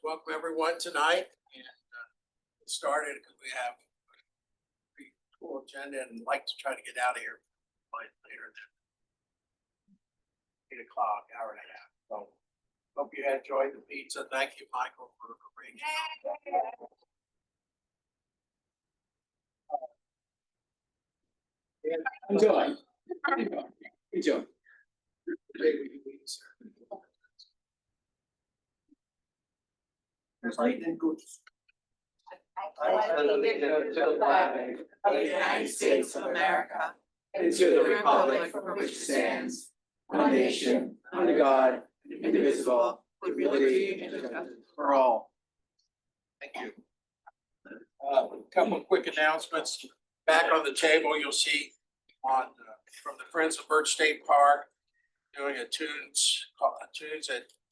welcome everyone tonight and get started because we have a pretty cool agenda and like to try to get out of here later than 8 o'clock, hour and a half. So hope you enjoyed the pizza. Thank you, Michael, for arranging. Enjoy. Enjoy. Right, and good. I pledge allegiance to the flag of the United States of America and to the republic for which it stands, one nation, under God, indivisible, with liberty and justice For all. Thank you. A couple of quick announcements. Back on the table, you'll see on from the Friends of Birch State Park doing a tunes at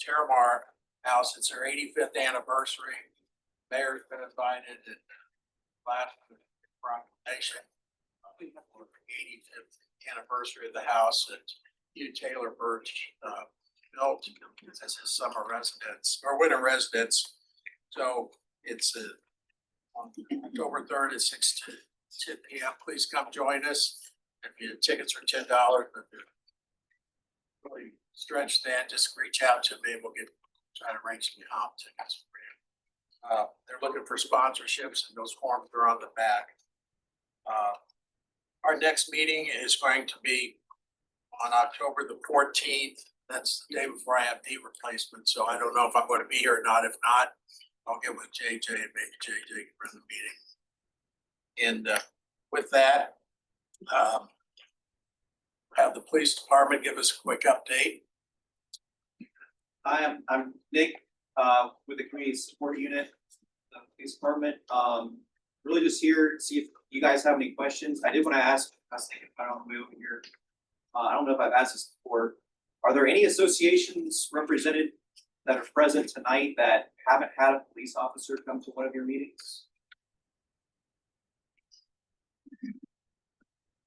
Terramar House. It's their 85th anniversary. Mayor's been invited and last proclamation. 85th anniversary of the house that Hugh Taylor Birch built as his summer residence or winter residence. So it's on October 3rd at 6 to 10 p.m. Please come join us. If your tickets are $10, but if you're really stretched thin, just reach out to me and we'll try to arrange some comp tickets for you. They're looking for sponsorships and those forms are on the back. Our next meeting is going to be on October the 14th. That's the day before I have knee replacement. So I don't know if I'm going to be here or not. If not, I'll get with JJ and maybe JJ can run the meeting. And with that, have the police department give us a quick update. Hi, I'm Nick with the Community Support Unit, the police department. Really just here to see if you guys have any questions. I did want to ask, I was thinking about it on the way over here. I don't know if I've asked this before. Are there any associations represented that are present tonight that haven't had a police officer come to one of your meetings?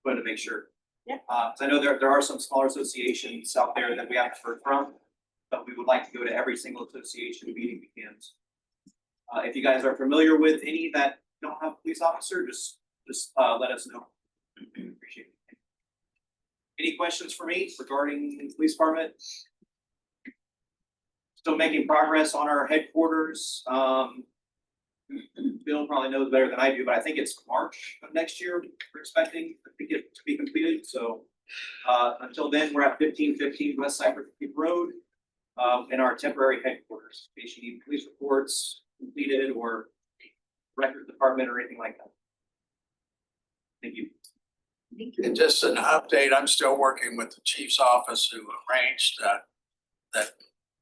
Wanted to make sure. Yeah. So I know there are some smaller associations out there that we have heard from, but we would like to go to every single association meeting we can. If you guys are familiar with any that don't have a police officer, just let us know. Appreciate it. Any questions for me regarding the police department? Still making progress on our headquarters. Bill probably knows better than I do, but I think it's March of next year we're expecting it to be completed. So until then, we're at 1515 West Cypress Road in our temporary headquarters. In case you need police reports completed or records department or anything like that. Thank you. And just an update, I'm still working with the chief's office who arranged that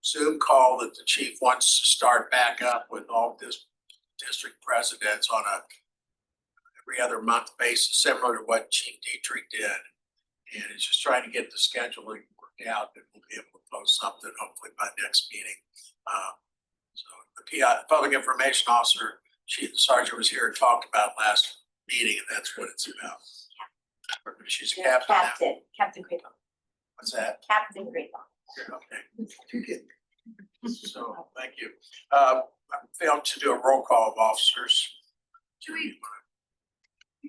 Zoom call that the chief wants to start back up with all district presidents on a every other month basis, similar to what Chief Dietrich did. And it's just trying to get the scheduling worked out and we'll be able to post something hopefully by next meeting. So the PI, Public Information Officer, Chief Sergeant was here and talked about last meeting, and that's what it's about. She's a captain now. Captain Craven. What's that? Captain Craven. Okay. So, thank you. I failed to do a roll call of officers. You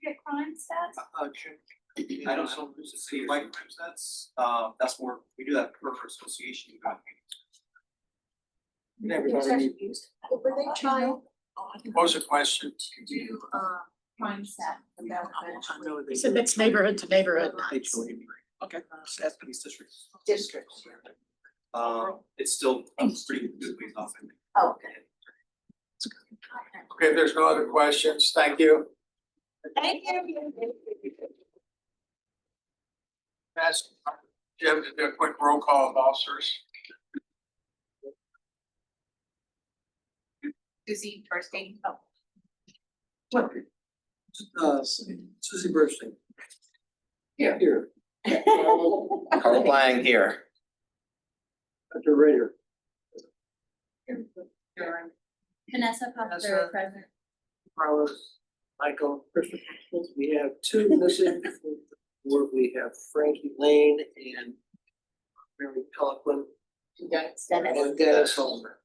get crime stats? I don't know who's the city like that's more, we do that per association. Were they trying What was the question? to do crime stats? It's a mixed neighborhood to neighborhood. Okay. Police districts. Districts. It's still pretty good ways off. Oh, okay. Okay, if there's no other questions, thank you. Thank you. Ask Jim to do a quick roll call of officers. Susie, first aid. Oh. Susie Burstein. Yeah. Here. Carl Lang here. Dr. Rader. Vanessa Foster, present. Carlos. Michael. Christopher. We have two missing. Where we have Frankie Lane and Mary Peliquin. Dennis. And Dennis Homer.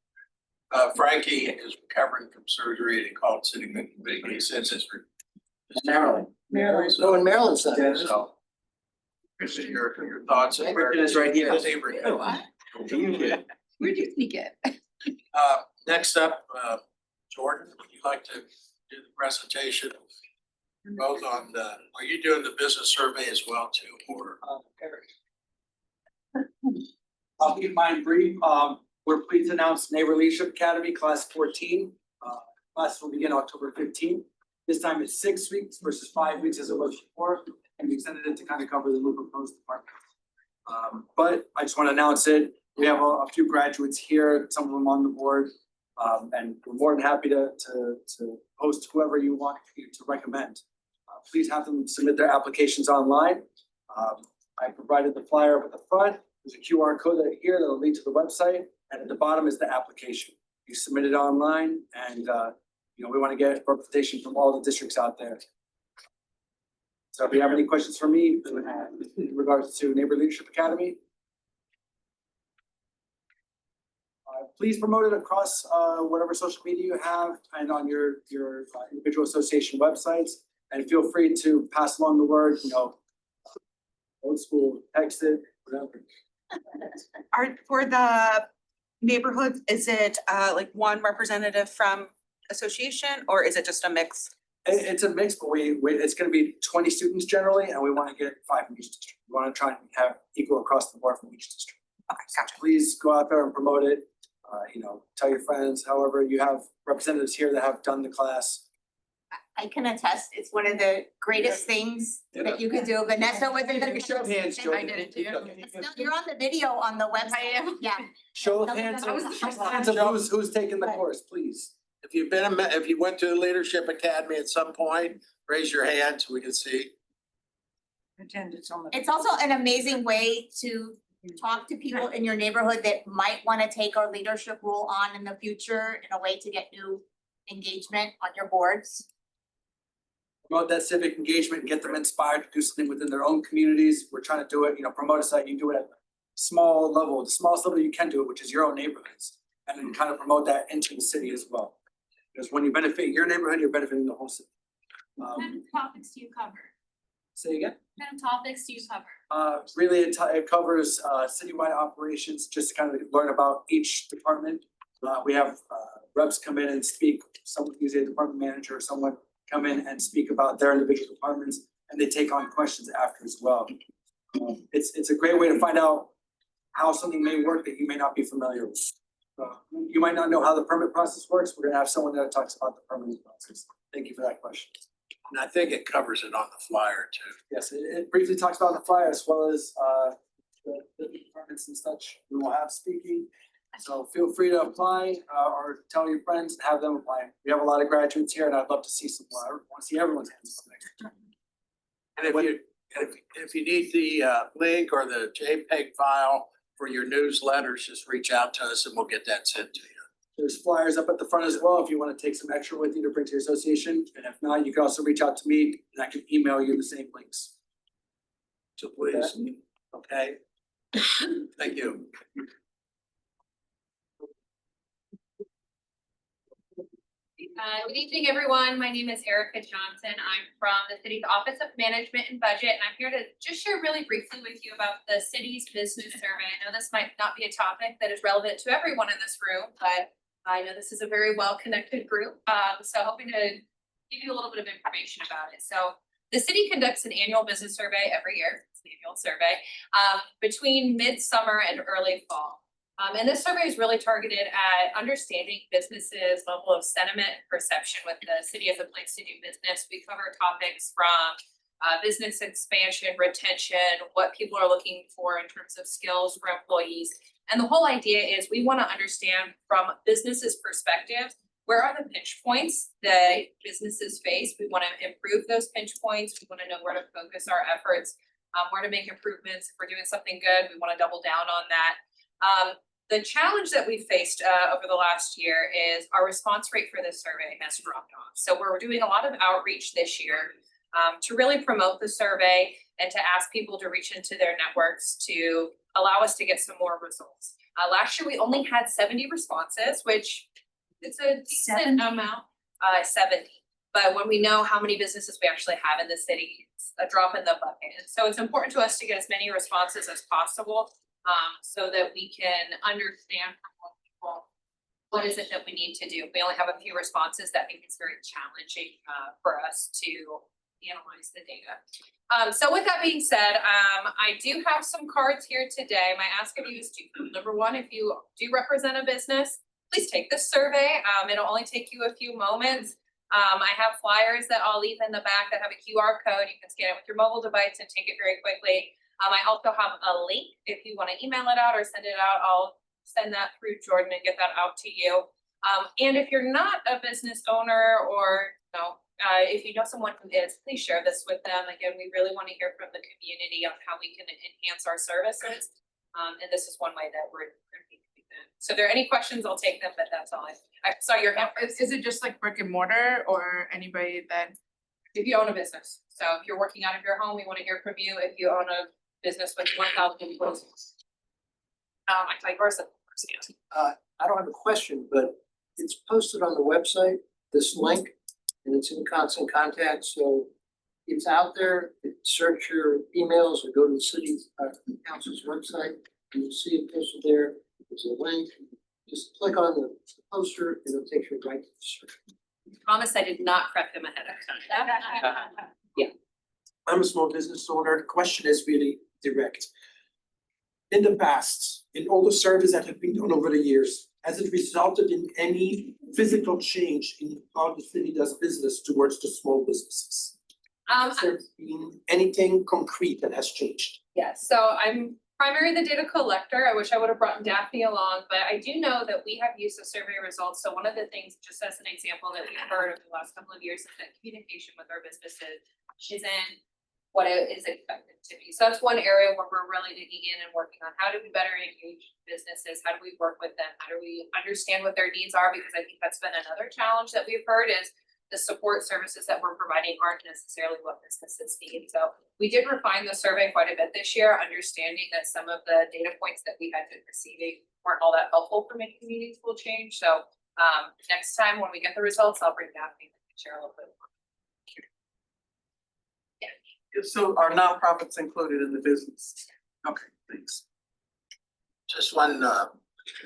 Frankie is recovering from surgery and he called city committee since his. Maryland. Maryland. Oh, in Maryland, so. So. Your thoughts. and Christian is right here. What? Where'd you sneak it? Next up, Jordan, would you like to do the presentation? Both on the, are you doing the business survey as well too, or? I'll keep mine brief. We're pleased to announce Neighbor Leadership Academy, class 14. Class will begin October 15th. This time it's 6 weeks versus 5 weeks as it was before, and we extended it to kind of cover the new proposed department. But I just want to announce it. We have a few graduates here, some of them on the board, and we're more than happy to host whoever you want to recommend. Please have them submit their applications online. I provided the flyer up at the front. There's a QR code here that'll lead to the website, and at the bottom is the application. You submit it online, and we want to get representation from all the districts out there. So if you have any questions for me in regards to Neighbor Leadership Academy, please promote it across whatever social media you have and on your individual association websites. And feel free to pass along the word, old school, text it, whatever. For the neighborhoods, is it like one representative from association or is it just a mix? It's a mix, but it's gonna be 20 students generally, and we wanna get 5 from each district. We wanna try and have equal across the board from each district. Okay, gotcha. Please go out there and promote it. Tell your friends, however, you have representatives here that have done the class. I can attest, it's one of the greatest things that you could do. Vanessa was in the. Show of hands, I Jordan. did it too. You're on the video on the website. Yeah. Show of hands, of who's taking the course, please. If you've been, if you went to the Leadership Academy at some point, raise your hand so we can see. It's also an amazing way to talk to people in your neighborhood that might want to take our leadership role on in the future in a way to get new engagement on your boards. Promote that civic engagement and get them inspired to do something within their own communities. We're trying to do it, promote a site, you do it at small level, the smallest level you can do it, which is your own neighborhoods. And then kind of promote that into the city as well. Because when you benefit your neighborhood, you're benefiting the whole city. What kind of topics do you cover? Say again? What kind of topics do you cover? Really, it covers citywide operations, just to kind of learn about each department. We have reps come in and speak, someone, usually a department manager or someone come in and speak about their individual departments, and they take on questions after as well. It's a great way to find out how something may work that you may not be familiar with. You might not know how the permit process works. We're gonna have someone that talks about the permitting process. Thank you for that question. And I think it covers it on the flyer too. Yes, it briefly talks about the flyer as well as the departments and such we will have speaking. So feel free to apply or tell your friends and have them apply. We have a lot of graduates here and I'd love to see some more. I want to see everyone's hands up next time. And if you need the link or the JPEG file for your newsletters, just reach out to us and we'll get that sent to you. There's flyers up at the front as well if you want to take some extra with you to bring to your association. And if not, you can also reach out to me and I can email you the same links. So please, okay? Thank you. Good evening, everyone. My name is Erica Johnson. I'm from the city's Office of Management and Budget, and I'm here to just share really briefly with you about the city's business survey. I know this might not be a topic that is relevant to everyone in this room, but I know this is a very well-connected group. So hoping to give you a little bit of information about it. So the city conducts an annual business survey every year. It's an annual survey between midsummer and early fall. And this survey is really targeted at understanding businesses' level of sentiment and perception with the city as a place to do business. We cover topics from business expansion, retention, what people are looking for in terms of skills for employees. And the whole idea is we want to understand from businesses' perspective, where are the pinch points that businesses face? We want to improve those pinch points. We want to know where to focus our efforts, where to make improvements. If we're doing something good, we want to double down on that. The challenge that we faced over the last year is our response rate for this survey has dropped off. So we're doing a lot of outreach this year to really promote the survey and to ask people to reach into their networks to allow us to get some more results. Last year, we only had 70 responses, which it's a decent amount, 70. But when we know how many businesses we actually have in the city, it's a drop in the bucket. And so it's important to us to get as many responses as possible, so that we can understand from more people, what is it that we need to do? If we only have a few responses, that means it's very challenging for us to analyze the data. So with that being said, I do have some cards here today. My ask of you is number one, if you do represent a business, please take this survey. It'll only take you a few moments. I have flyers that I'll leave in the back that have a QR code. You can scan it with your mobile device and take it very quickly. I also have a link if you want to email it out or send it out. I'll send that through Jordan and get that out to you. And if you're not a business owner or, if you know someone who is, please share this with them. Again, we really want to hear from the community on how we can enhance our services. And this is one way that we're doing that. So if there are any questions, I'll take them, but that's all I saw your hand. Is it just like brick and mortar or anybody that? If you own a business. So if you're working out of your home, we want to hear from you. If you own a business with 1,000 employees. I tell you first. I don't have a question, but it's posted on the website, this link, and it's in constant contact, so it's out there. Search your emails or go to the city council's website, and you'll see it posted there. There's a link. Just click on the poster, and it'll take you right to the search. Promise I did not prep him ahead of time. I'm a small business owner. The question is really direct. In the past, in all the surveys that have been done over the years, has it resulted in any physical change in how the city does business towards the small businesses? Has there been anything concrete that has changed? Yes, so I'm primarily the data collector. I wish I would have brought Daphne along, but I do know that we have used the survey results. So one of the things, just as an example, that we've heard over the last couple of years is that communication with our businesses isn't what it is expected to be. So that's one area where we're really digging in and working on how do we better engage businesses? How do we work with them? How do we understand what their needs are? Because I think that's been another challenge that we've heard is the support services that we're providing aren't necessarily what businesses need. So we did refine the survey quite a bit this year, understanding that some of the data points that we had been receiving weren't all that helpful for many communities will change. So next time when we get the results, I'll bring Daphne and share a little bit more. So are nonprofits included in the business? Okay, thanks. Just one,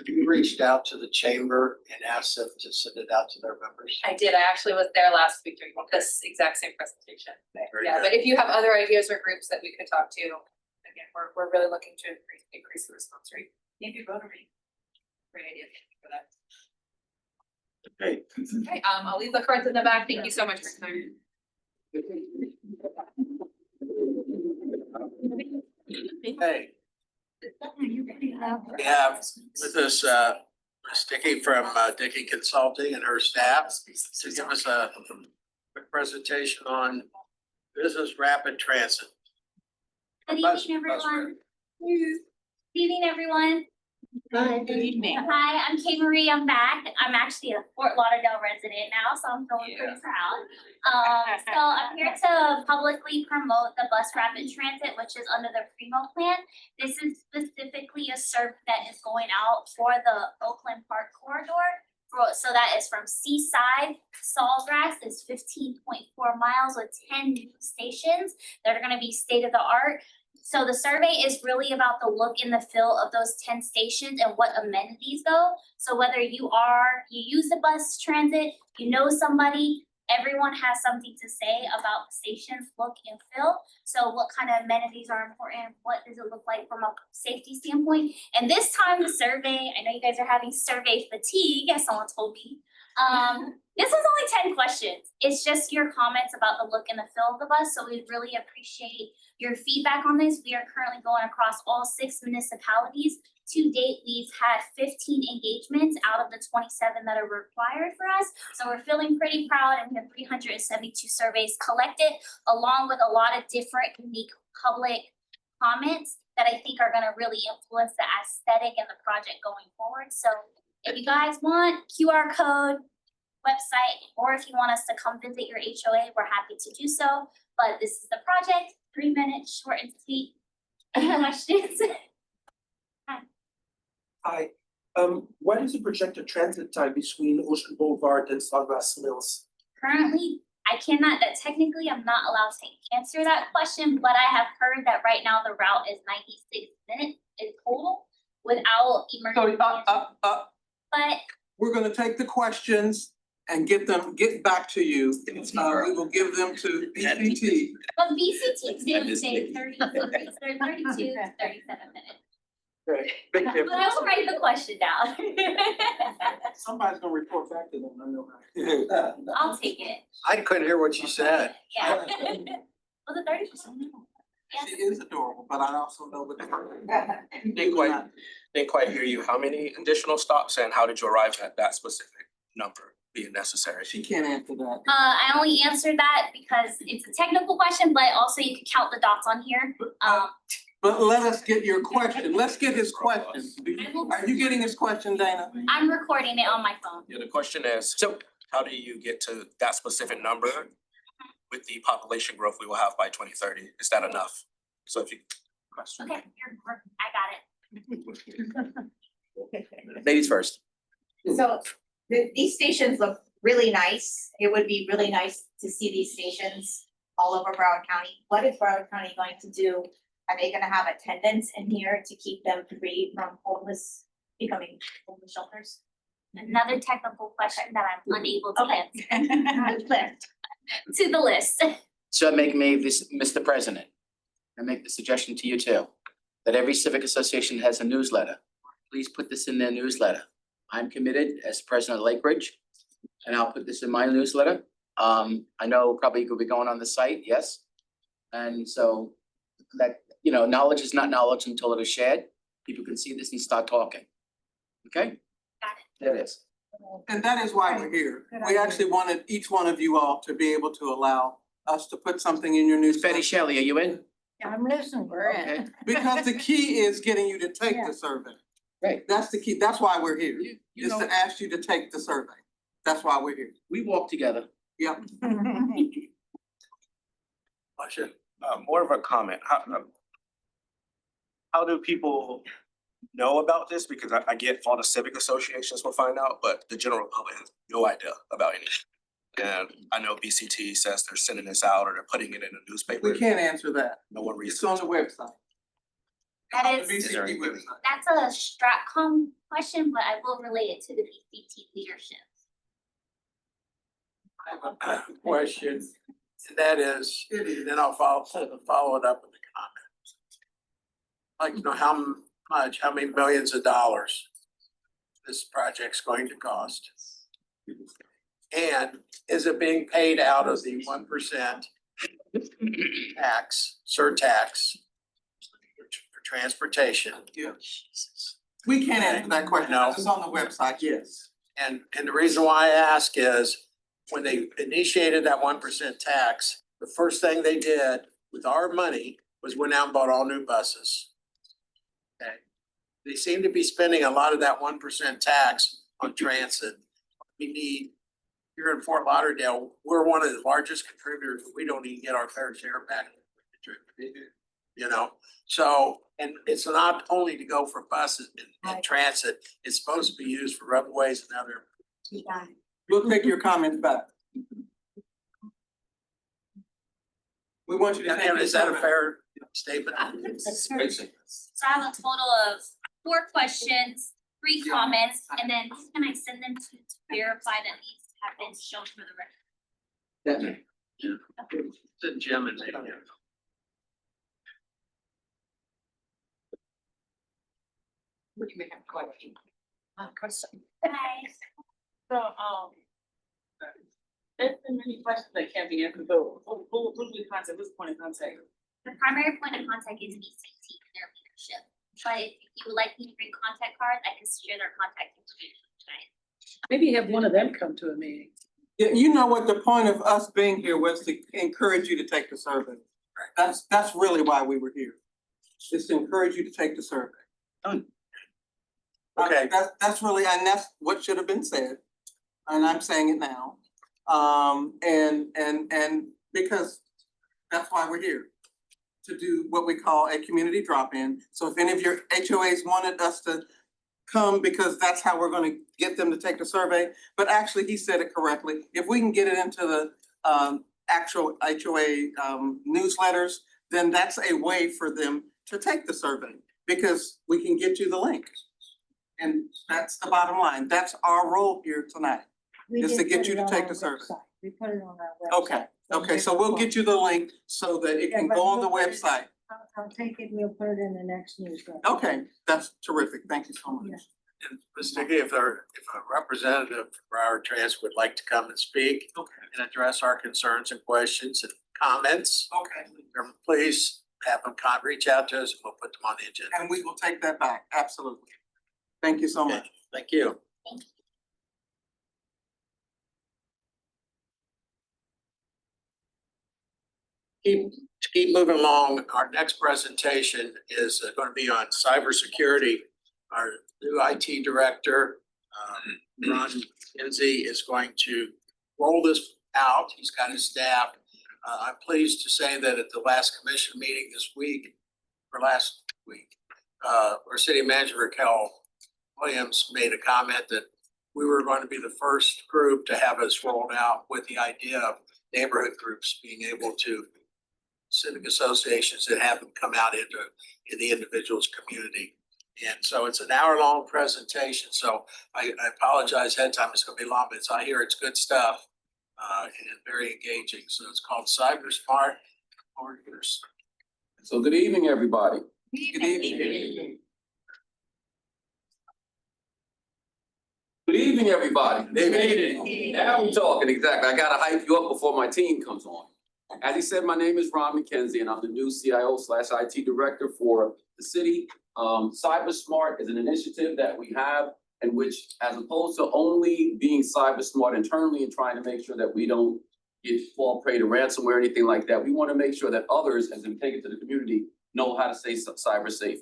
you reached out to the chamber and asked them to send it out to their members. I did. I actually was there last week doing this exact same presentation. Very Yeah, good. but if you have other ideas or groups that we could talk to, again, we're really looking to increase the response rate. Maybe Rotary. Great idea. Thank you for that. Okay. Okay, I'll leave the cards in the back. Thank you so much for coming. Hey, we have with us, Ms. Dickey from Dickey Consulting and her staff to give us a quick presentation on business rapid transit. Good evening, everyone. Good evening, everyone. Good evening. Hi, I'm Kay Marie. I'm back. I'm actually a Fort Lauderdale resident now, so I'm feeling pretty proud. So I'm here to publicly promote the bus rapid transit, which is under the Primo plan. This is specifically a survey that is going out for the Oakland Park corridor. So that is from Seaside, Sawgrass is 15.4 miles with 10 new stations that are gonna be state of the art. So the survey is really about the look and the feel of those 10 stations and what amenities go. So whether you use the bus transit, you know somebody, everyone has something to say about the station's look and feel. So what kind of amenities are important? What does it look like from a safety standpoint? And this time the survey, I know you guys are having survey fatigue, as someone told me. This was only 10 questions. It's just your comments about the look and the feel of the bus. So we really appreciate your feedback on this. We are currently going across all 6 municipalities. To date, we've had 15 engagements out of the 27 that are required for us. So we're feeling pretty proud, and we have 372 surveys collected, along with a lot of different unique public comments that I think are gonna really influence the aesthetic and the project going forward. So if you guys want QR code, website, or if you want us to come visit your HOA, we're happy to do so. But this is the project, 3 minutes, short and sweet. Any questions? Hi, what is the projected transit time between Ocean Boulevard and Sawgrass Mills? Currently, I cannot, that technically I'm not allowed to answer that question, but I have heard that right now the route is 96 minutes in total without So, emergency. But we're gonna take the questions and get back to you. We will give them to BCT. but VCT did say 32, 37 minutes. Okay, big But I difference. will write the question down. Somebody's gonna report back to them, I know. I'll take it, I couldn't hear what you said. yeah. Was it 30%? She is adorable, but I also know that. Didn't quite hear you. How many additional stops and how did you arrive at that specific number being necessary? She can't answer that. I only answered that because it's a technical question, but also you could count the dots on here. But let us get your question. Let's get his question. Are you getting his question, Dana? I'm recording it on my phone. Yeah, the question is, so how do you get to that specific number with the population growth we will have by 2030? Is that enough? So if you. Question. Okay, I got it. Ladies first. So these stations look really nice. It would be really nice to see these stations all over Broward County. What is Broward County going to do? Are they gonna have attendants in here to keep them free from becoming homeless shelters? Another technical question that I'm unable to answer. To the list. So Mr. President, I make the suggestion to you too, that every civic association has a newsletter. Please put this in their newsletter. I'm committed as president of Lake Ridge, and I'll put this in my newsletter. I know probably you could be going on the site, yes? And so that, knowledge is not knowledge until it is shared. People can see this and start talking. Okay? Got it. There it is. And that is why we're here. We actually wanted each one of you all to be able to allow us to put something in your newsletter. Betty Shelley, are you in? I'm listening, we're Okay. Because the key is getting you to take the survey. Great. That's the key. That's why we're here, You is know, to ask you to take the survey. That's why we're here. we walk together. Yep. Question. More of a comment. How do people know about this? Because I get all the civic associations will find out, but the general public has no idea about anything. And I know BCT says they're sending this out or they're putting it in a newspaper. We can't answer that. No one reads It's on the website. That On the is, BCT website. that's a Stratcom question, but I will relate it to the BCT leadership. I have a question, and that is, then I'll follow it up with a comment. I'd like to know how many millions of dollars this project's going to cost? And is it being paid out of the 1% tax, surtax for transportation? Yeah. We can't answer that question. No. It's on the website, yes. And the reason why I ask is, when they initiated that 1% tax, the first thing they did with our money was went out and bought all new buses. Okay, they seem to be spending a lot of that 1% tax on transit. We need, here in Fort Lauderdale, we're one of the largest contributors, but we don't even get our fair share back. So, and it's not only to go for buses and transit, it's supposed to be used for roadways and other. We'll take your comments back. We want you to. And is that a fair statement? So I have a total of 4 questions, 3 comments, and then can I send them to verify that these have been shown for the record? Definitely. It's a gem in there. We may have a question. Question. Hi. So, there's been many questions that can't be answered, so who do we contact, who's point of contact? The primary point of contact is BCT, their leadership. But if you would like me to bring contact cards, I can share their contact information tonight. Maybe have one of them come to a meeting. Yeah, you know what, the point of us being here was to encourage you to take the survey. That's really why we were here. Is to encourage you to take the survey. Done. Okay. That's really, and that's what should have been said, and I'm saying it now. And because that's why we're here, to do what we call a community drop-in. So if any of your HOAs wanted us to come because that's how we're gonna get them to take the survey. But actually, he said it correctly. If we can get it into the actual HOA newsletters, then that's a way for them to take the survey because we can get you the link. And that's the bottom line. That's our role here tonight. Is to get you to take the survey. We put it on our website. Okay, so we'll get you the link so that it can go on the website. I'll take it, we'll put it in the next newsletter. Okay, that's terrific. Thank you so much. Yeah. And Ms. Dickey, if a representative for our trans would like to come and speak and address our concerns and questions and comments, Okay, please have them reach out to us and we'll put them on the agenda. and we will take that back. Absolutely. Thank you so much. Thank you. Keep moving along. Our next presentation is going to be on cybersecurity. Our new IT director, Ron Kinsey, is going to roll this out. He's got his staff. I'm pleased to say that at the last commission meeting this week, or last week, our city manager, Raquel Williams, made a comment that we were going to be the first group to have us rolled out with the idea of neighborhood groups being able to, civic associations that have them come out in the individual's community. And so it's an hour-long presentation, so I apologize ahead of time, it's gonna be long, but I hear it's good stuff and very engaging. So it's called Cyber Smart Warriors. So good evening, everybody. Good evening. Good evening, everybody. Good evening. Now we're talking, exactly. I gotta hype you up before my team comes on. As he said, my name is Ron McKenzie and I'm the new CIO/IT director for the city. Cyber Smart is an initiative that we have in which, as opposed to only being cyber smart internally and trying to make sure that we don't fall prey to ransomware or anything like that, we want to make sure that others, as we take it to the community, know how to stay cyber safe.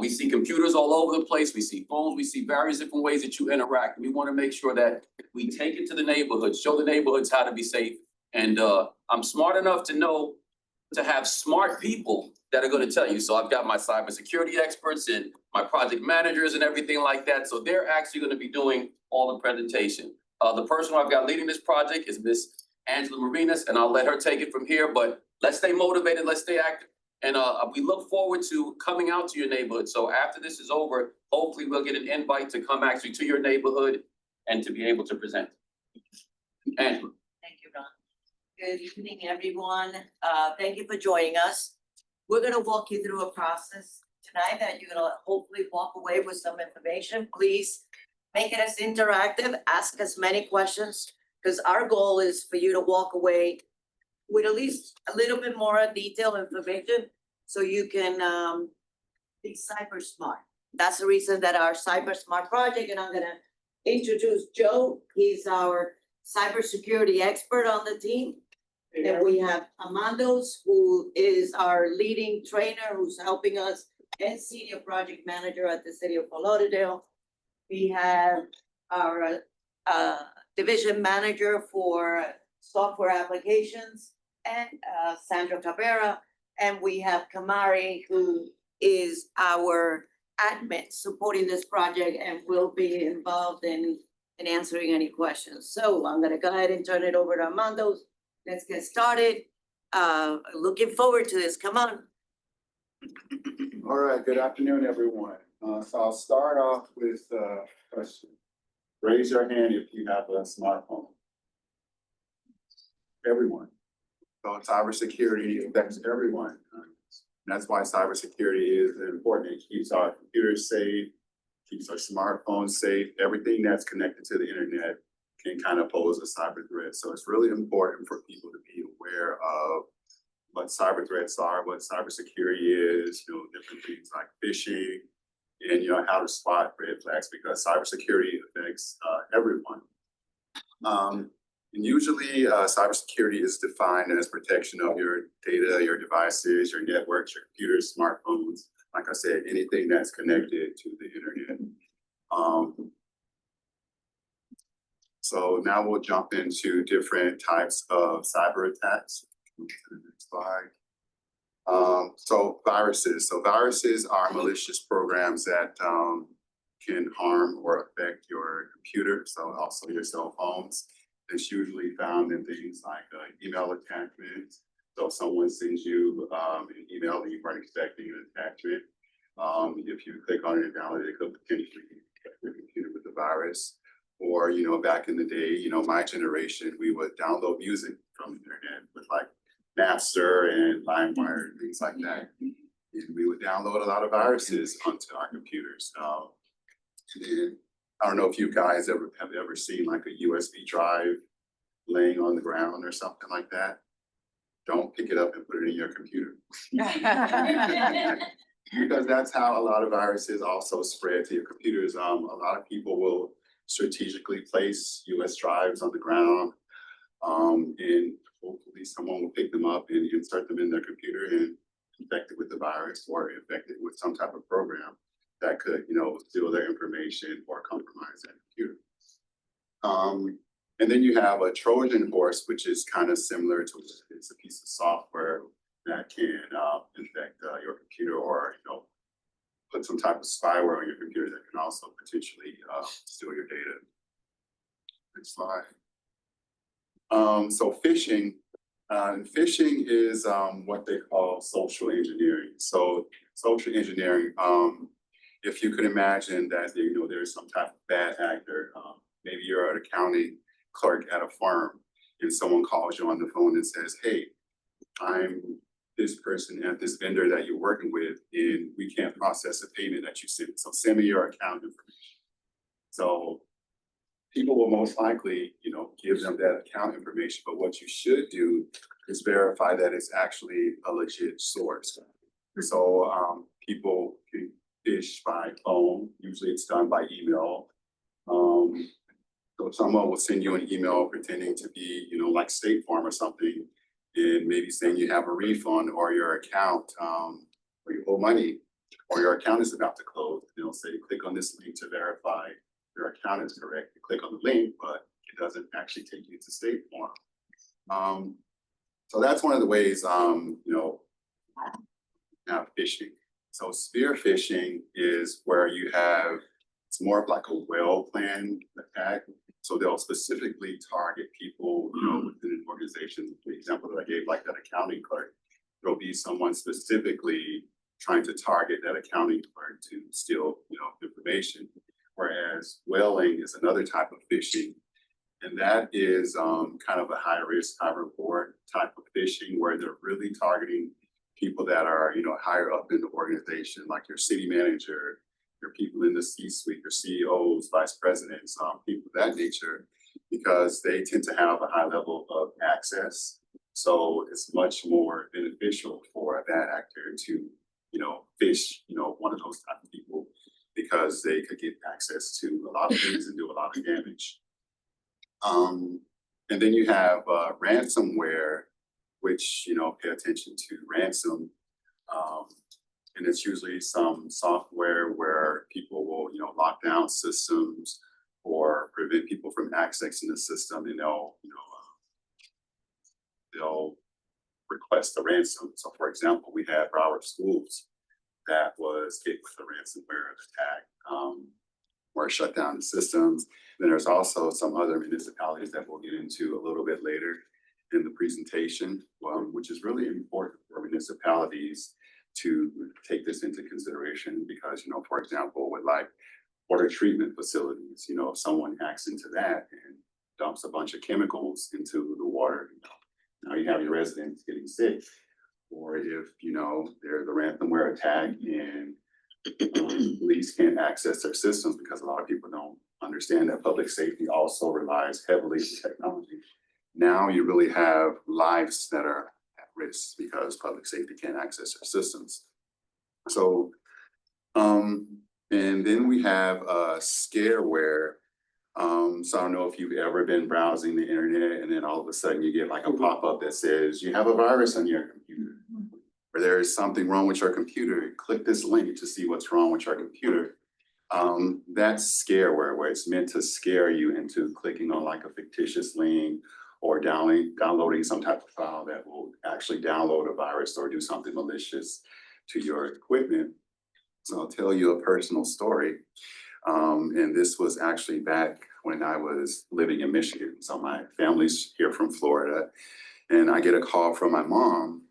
We see computers all over the place, we see phones, we see various different ways that you interact. We want to make sure that we take it to the neighborhoods, show the neighborhoods how to be safe. And I'm smart enough to know to have smart people that are going to tell you. So I've got my cybersecurity experts and my project managers and everything like that. So they're actually going to be doing all the presentation. The person I've got leading this project is Miss Angela Marinas, and I'll let her take it from here. But let's stay motivated, let's stay active. And we look forward to coming out to your neighborhood. So after this is over, hopefully we'll get an invite to come actually to your neighborhood and to be able to present. Angela. Thank you, Ron. Good evening, everyone. Thank you for joining us. We're gonna walk you through a process tonight that you're gonna hopefully walk away with some information. Please make it as interactive, ask as many questions, because our goal is for you to walk away with at least a little bit more detailed information so you can be cyber smart. That's the reason that our Cyber Smart project, and I'm gonna introduce Joe. He's our cybersecurity expert on the team. And we have Amandos, who is our leading trainer, who's helping us, and senior project manager at the city of Fort Lauderdale. We have our division manager for software applications, and Sandra Cabrera. And we have Kamari, who is our admin supporting this project and will be involved in answering any questions. So I'm gonna go ahead and turn it over to Amandos. Let's get started. Looking forward to this. Come on. All right, good afternoon, everyone. So I'll start off with a question. Raise your hand if you have a smartphone. Everyone. So cybersecurity affects everyone. That's why cybersecurity is important. It keeps our computers safe, keeps our smartphones safe. Everything that's connected to the internet can kind of pose a cyber threat. So it's really important for people to be aware of what cyber threats are, what cybersecurity is, different things like phishing, and how to spot red flags, because cybersecurity affects everyone. And usually cybersecurity is defined as protection of your data, your devices, your networks, your computers, smartphones. Like I said, anything that's connected to the internet. So now we'll jump into different types of cyber attacks. Move to the next slide. So viruses. So viruses are malicious programs that can harm or affect your computer, so also your cell phones. It's usually found in things like email attachments. So if someone sends you an email that you weren't expecting an attachment, if you click on it and download it, it could potentially infect your computer with the virus. Or, you know, back in the day, you know, my generation, we would download music from the internet with like Napster and LimeWire and things like that. And we would download a lot of viruses onto our computers. And then, I don't know if you guys have ever seen like a USB drive laying on the ground or something like that. Don't pick it up and put it in your computer. Because that's how a lot of viruses also spread to your computers. A lot of people will strategically place US drives on the ground. And hopefully someone will pick them up and insert them in their computer and infect it with the virus or infect it with some type of program that could, you know, steal their information or compromise that computer. And then you have a Trojan horse, which is kind of similar to, it's a piece of software that can infect your computer or, you know, put some type of spyware on your computer that can also potentially steal your data. Next slide. So phishing. Phishing is what they call social engineering. So social engineering, if you could imagine that, you know, there's some type of bad actor, maybe you're an accounting clerk at a firm and someone calls you on the phone and says, hey, I'm this person at this vendor that you're working with and we can't process a payment that you sent. So send me your account information. So people will most likely, you know, give them that account information, but what you should do is verify that it's actually a legit source. So people can phish by phone. Usually it's done by email. So someone will send you an email pretending to be, you know, like State Farm or something, and maybe saying you have a refund or your account, or you owe money, or your account is about to close. They'll say, click on this link to verify your account is correct. You click on the link, but it doesn't actually take you to State Farm. So that's one of the ways, you know, have phishing. So spear phishing is where you have, it's more of like a well-planned attack. So they'll specifically target people, you know, within an organization. The example that I gave, like that accounting clerk, there'll be someone specifically trying to target that accounting clerk to steal, you know, information. Whereas whaling is another type of phishing, and that is kind of a high risk, high reward type of phishing where they're really targeting people that are, you know, higher up in the organization, like your city manager, your people in the C-suite, your CEOs, vice presidents, people of that nature, because they tend to have a high level of access. So it's much more beneficial for a bad actor to, you know, phish, you know, one of those type of people, because they could get access to a lot of things and do a lot of damage. And then you have ransomware, which, you know, pay attention to ransom. And it's usually some software where people will, you know, lock down systems or prevent people from accessing the system, and they'll, you know, they'll request a ransom. So for example, we had Broward Schools that was hit with a ransomware attack, where it shut down the systems. Then there's also some other municipalities that we'll get into a little bit later in the presentation, which is really important for municipalities to take this into consideration, because, you know, for example, with like water treatment facilities, you know, if someone hacks into that and dumps a bunch of chemicals into the water, you know, now you have your residents getting sick. Or if, you know, there's a ransomware attack and police can't access their systems, because a lot of people don't understand that public safety also relies heavily on technology. Now you really have lives that are at risk because public safety can't access their systems. So, and then we have scareware. So I don't know if you've ever been browsing the internet and then all of a sudden you get like a pop-up that says you have a virus on your computer, or there is something wrong with your computer. Click this link to see what's wrong with your computer. That's scareware, where it's meant to scare you into clicking on like a fictitious link or downloading some type of file that will actually download a virus or do something malicious to your equipment. So I'll tell you a personal story. And this was actually back when I was living in Michigan. So my family's here from Florida. And I get a call from my mom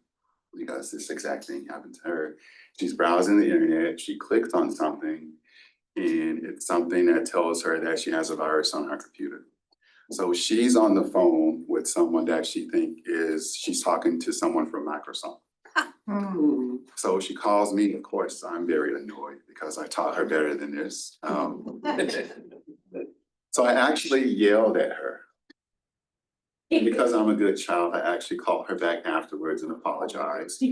because this exact thing happened to her. She's browsing the internet, she clicks on something, and it's something that tells her that she has a virus on her computer. So she's on the phone with someone that she's talking to someone from Microsoft. So she calls me, of course, I'm very annoyed because I taught her better than this. So I actually yelled at her. And because I'm a good child, I actually called her back afterwards and apologized.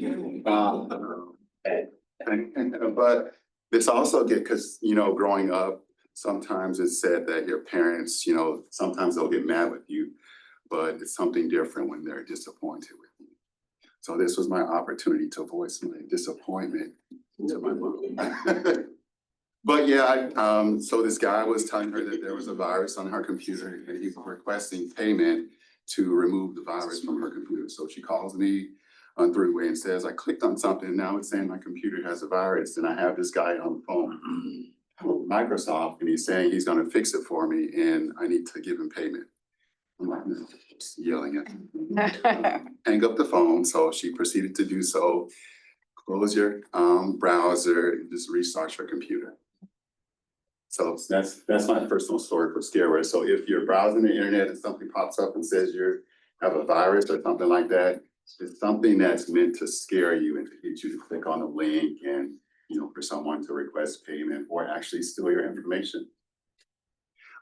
But this also because, growing up, sometimes it's said that your parents, sometimes they'll get mad with you, but it's something different when they're disappointed with you. So this was my opportunity to voice my disappointment to my mom. But yeah, so this guy was telling her that there was a virus on her computer and he was requesting payment to remove the virus from her computer. So she calls me on three-way and says, I clicked on something and now it's saying my computer has a virus. And I have this guy on the phone, Microsoft, and he's saying he's gonna fix it for me and I need to give him payment. I'm like, just yelling at him. Hang up the phone. So she proceeded to do so. Close your browser and just restart your computer. So that's my personal story for scareware. So if you're browsing the internet and something pops up and says you have a virus or something like that, it's something that's meant to scare you and to get you to click on a link and, for someone to request payment or actually steal your information.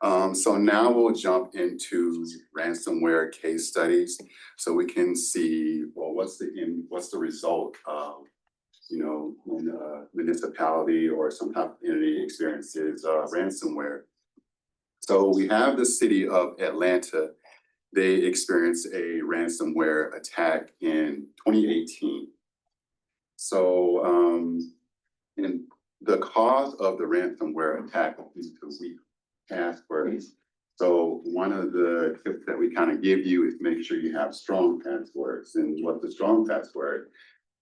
So now we'll jump into ransomware case studies so we can see, well, what's the result of, when a municipality or some type of entity experiences ransomware. So we have the city of Atlanta. They experienced a ransomware attack in 2018. So, and the cause of the ransomware attack is due to weak passwords. So one of the tips that we kind of give you is make sure you have strong passwords. And what's a strong password?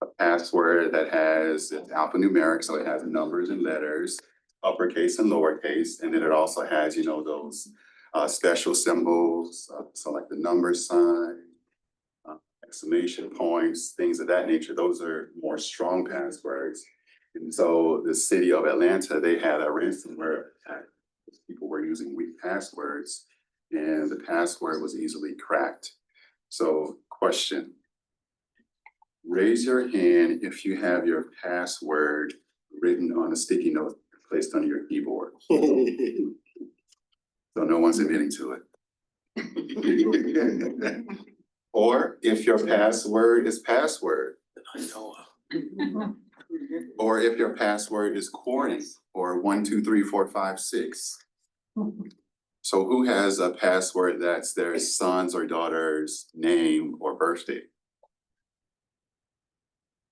A password that has it's alphanumeric, so it has numbers and letters, uppercase and lowercase, and then it also has, those special symbols, so like the number sign, exclamation points, things of that nature. Those are more strong passwords. And so the city of Atlanta, they had a ransomware attack. People were using weak passwords, and the password was easily cracked. So, question. Raise your hand if you have your password written on a sticky note placed on your keyboard. So no one's admitting to it. Or if your password is password. Or if your password is corny or 1, 2, 3, 4, 5, 6. So who has a password that's their son's or daughter's name or birthday?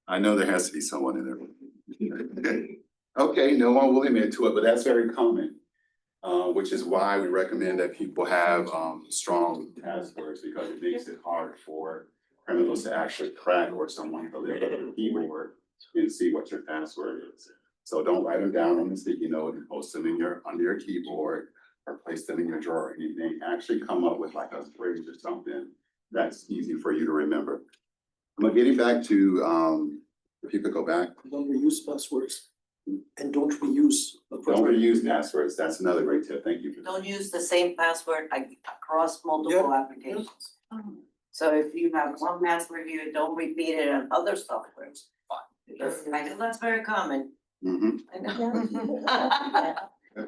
I know there has to be someone in there. Okay, no one will admit to it, but that's very common. Which is why we recommend that people have strong passwords because it makes it hard for criminals to actually crack or someone to lift up a keyboard and see what your password is. So don't write them down on the sticky note and post them under your keyboard or place them in your drawer or anything. Actually come up with like a phrase or something that's easy for you to remember. But getting back to, if you could go back. Don't reuse passwords and don't reuse. Don't reuse passwords. That's another great tip. Thank you. Don't use the same password across multiple applications. So if you have one password here, don't repeat it on other softwares. Because I know that's very common. Mm-hmm.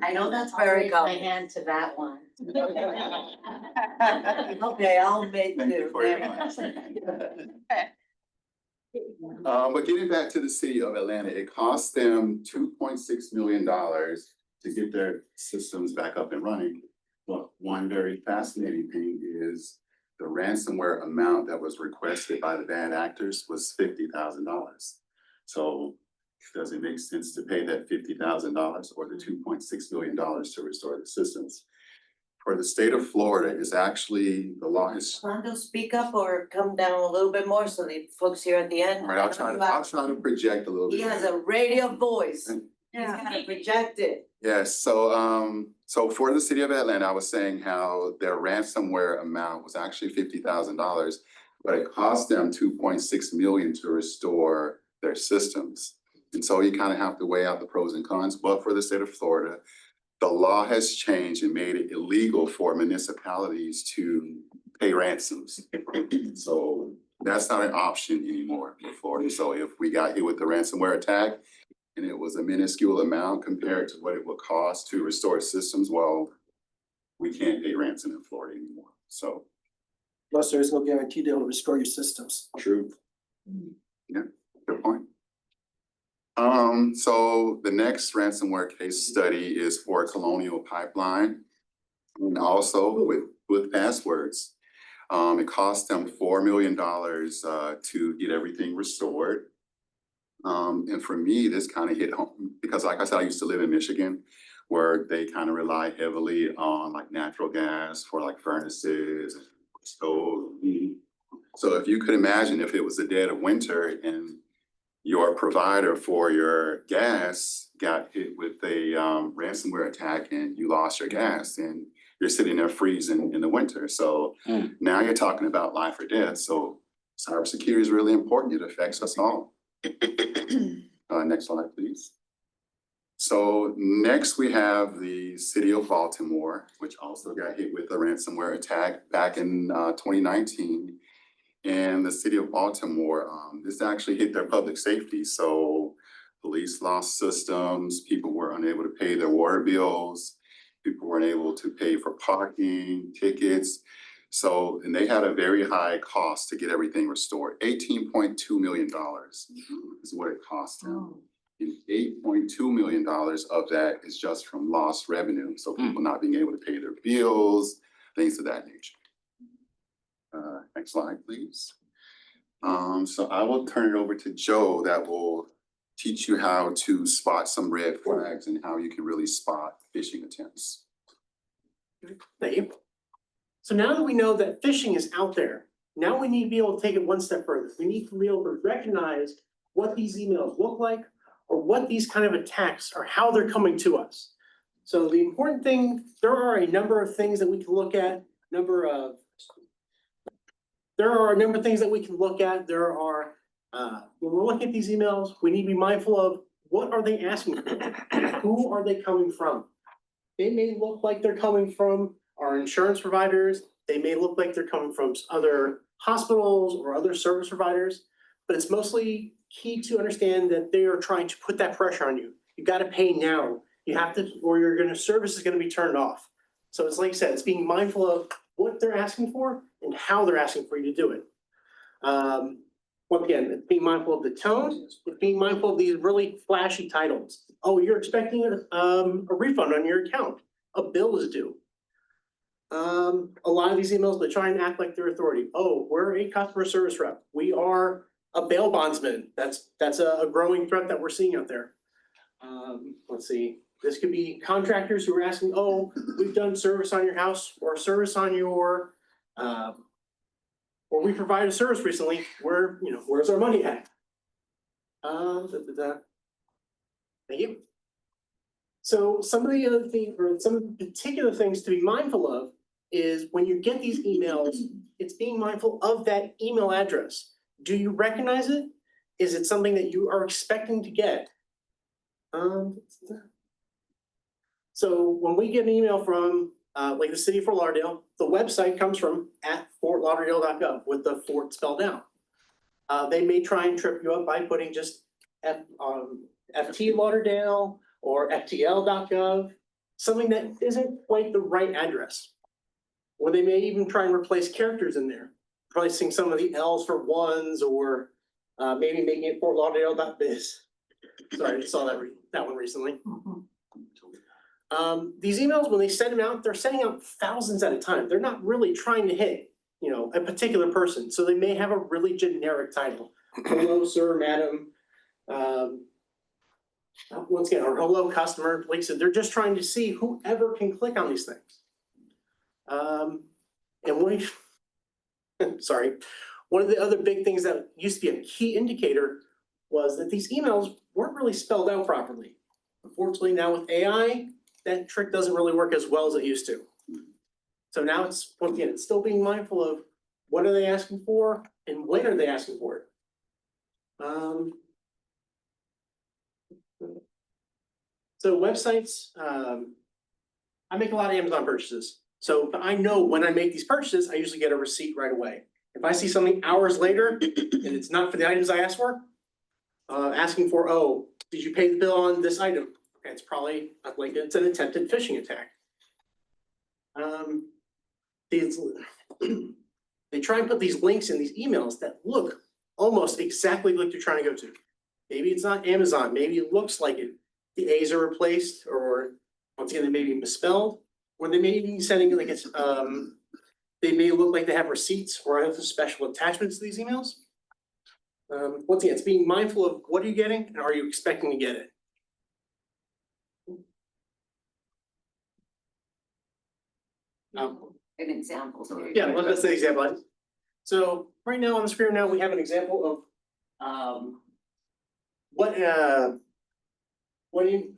I know that's very common. My hand to that one. Okay, I'll make Thank you do. for your but getting back to the city of Atlanta, it cost them $2.6 million to get their systems back up and running. But one very fascinating thing is the ransomware amount that was requested by the bad actors was $50,000. So does it make sense to pay that $50,000 or the $2.6 million to restore the systems? For the state of Florida, is actually the law is. Rondo, speak up or come down a little bit more so the folks here at the end. All right, I'll try to project a little bit. He has a radio voice. He's gonna project it. Yes, so for the city of Atlanta, I was saying how their ransomware amount was actually $50,000, but it cost them 2.6 million to restore their systems. And so you kind of have to weigh out the pros and cons, but for the state of Florida, the law has changed and made it illegal for municipalities to pay ransoms. So that's not an option anymore for Florida. So if we got hit with the ransomware attack, and it was a minuscule amount compared to what it would cost to restore systems, well, we can't pay ransom in Florida anymore, so. Plus, there's no guarantee they'll restore your systems. True. Yeah, good point. So the next ransomware case study is for Colonial Pipeline, and also with passwords. It cost them $4 million to get everything restored. And for me, this kind of hit home because like I said, I used to live in Michigan where they kind of rely heavily on like natural gas for like furnaces and stoves. So if you could imagine if it was the dead of winter and your provider for your gas got hit with a ransomware attack and you lost your gas and you're sitting there freezing in the winter. So now you're talking about life or death. So cybersecurity is really important. It affects us all. Next slide, please. So next we have the city of Baltimore, which also got hit with a ransomware attack back in 2019. And the city of Baltimore, this actually hit their public safety. So police lost systems, people were unable to pay their water bills, people weren't able to pay for parking, tickets. So, and they had a very high cost to get everything restored. $18.2 million is what it cost them. And $8.2 million of that is just from lost revenue. So people not being able to pay their bills, things of that nature. Next slide, please. So I will turn it over to Joe that will teach you how to spot some red flags and how you can really spot phishing attempts. Thank you. So now that we know that phishing is out there, now we need to be able to take it one step further. We need to be able to recognize what these emails look like or what these kind of attacks are, how they're coming to us. So the important thing, there are a number of things that we can look at, there are a number of things that we can look at. There are, when we're looking at these emails, we need to be mindful of what are they asking for? Who are they coming from? They may look like they're coming from our insurance providers. They may look like they're coming from other hospitals or other service providers, but it's mostly key to understand that they are trying to put that pressure on you. You got to pay now. You have to, or service is going to be turned off. So it's like I said, it's being mindful of what they're asking for and how they're asking for you to do it. Once again, it's being mindful of the tone, it's being mindful of these really flashy titles. Oh, you're expecting a refund on your account. A bill is due. A lot of these emails, they try and act like they're authority. Oh, we're a customer service rep. We are a bail bondsman. That's a growing threat that we're seeing out there. Let's see. This could be contractors who are asking, oh, we've done service on your house or service on your, or we provided a service recently. Where's our money at? Thank you. So some of the other things, or some particular things to be mindful of is when you get these emails, it's being mindful of that email address. Do you recognize it? Is it something that you are expecting to get? So when we get an email from like the city of Fort Lauderdale, the website comes from @fortlauderdale.gov with the Fort spelled out. They may try and trip you up by putting just FT Lauderdale or ftl.gov, something that isn't quite the right address. Or they may even try and replace characters in there, replacing some of the L's for ones, or maybe making it fortlauderdale.biz. Sorry, I saw that one recently. These emails, when they send them out, they're sending out thousands at a time. They're not really trying to hit, a particular person. So they may have a really generic title. Hello, sir, madam. Once again, or hello, customer. Like I said, they're just trying to see whoever can click on these things. Sorry. One of the other big things that used to be a key indicator was that these emails weren't really spelled out properly. Unfortunately, now with AI, that trick doesn't really work as well as it used to. So now it's, once again, it's still being mindful of what are they asking for and when are they asking for it? So websites, I make a lot of Amazon purchases. So I know when I make these purchases, I usually get a receipt right away. If I see something hours later and it's not for the items I asked for, asking for, oh, did you pay the bill on this item? Okay, it's probably like it's an attempted phishing attack. These, they try and put these links in these emails that look almost exactly like they're trying to go to. Maybe it's not Amazon, maybe it looks like it. The A's are replaced, or once again, they may be misspelled, or they may be sending like it's, they may look like they have receipts or other special attachments to these emails. Once again, it's being mindful of what are you getting and are you expecting to get it? An example. Yeah, well, that's the example. So right now on the screen now, we have an example of what do you,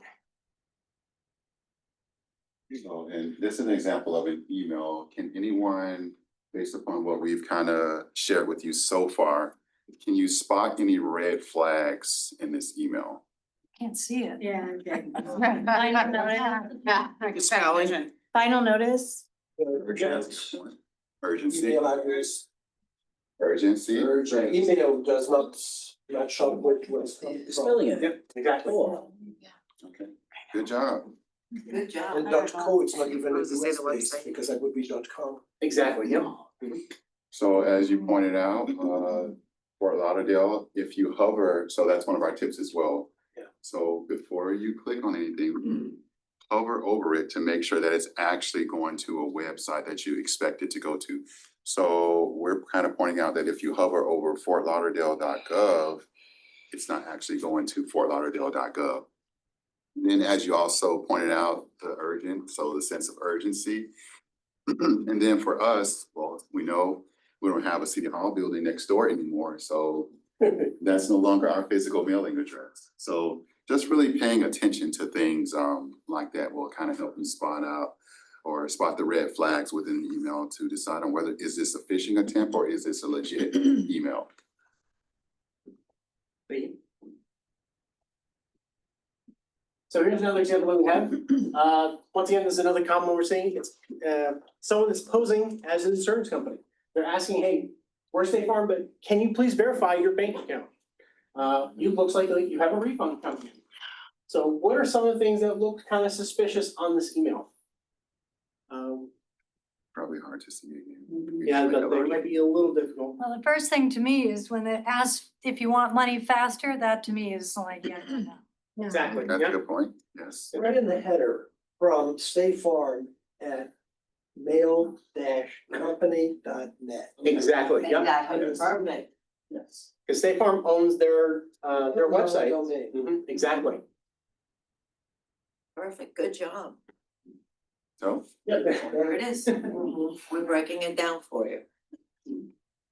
So, and this is an example of an email. Can anyone, based upon what we've kind of shared with you so far, can you spot any red flags in this email? Can't see it. Yeah. Spelling. Final notice. Urgency, email address, urgency, urgent, email does not match up with what's Spelling it. Yep, exactly. okay, good job. Good job. And .co, it's not even a US based because that would be .com. Exactly, yep. So as you pointed out, Fort Lauderdale, if you hover, so that's one of our tips as well. Yeah. So before you click on anything, hover over it to make sure that it's actually going to a website that you expect it to go to. So we're kind of pointing out that if you hover over fortlauderdale.gov, it's not actually going to fortlauderdale.gov. Then as you also pointed out, the urgent, so the sense of urgency. And then for us, well, we know we don't have a city hall building next door anymore, so that's no longer our physical mailing address. So just really paying attention to things like that will kind of help you spot out or spot the red flags within an email to decide on whether is this a phishing attempt or is this a legit email. So here's another example that we have. Once again, this is another common one we're seeing. It's someone that's posing as an insurance company. They're asking, hey, we're State Farm, but can you please verify your bank account? You looks like you have a refund coming in. So what are some of the things that look kind of suspicious on this email? Probably hard to see again. Yeah, but they might be a little difficult. Well, the first thing to me is when it asks if you want money faster, that to me is like, yeah. Exactly. That's a Yeah. good point, yes. Right in the header from State Farm at mail-company.net. Exactly. Yep. Perfect. Yes. Because State Farm owns their website. Domain. Mhm, exactly. Perfect, good job. So, There it is. We're breaking it down for you.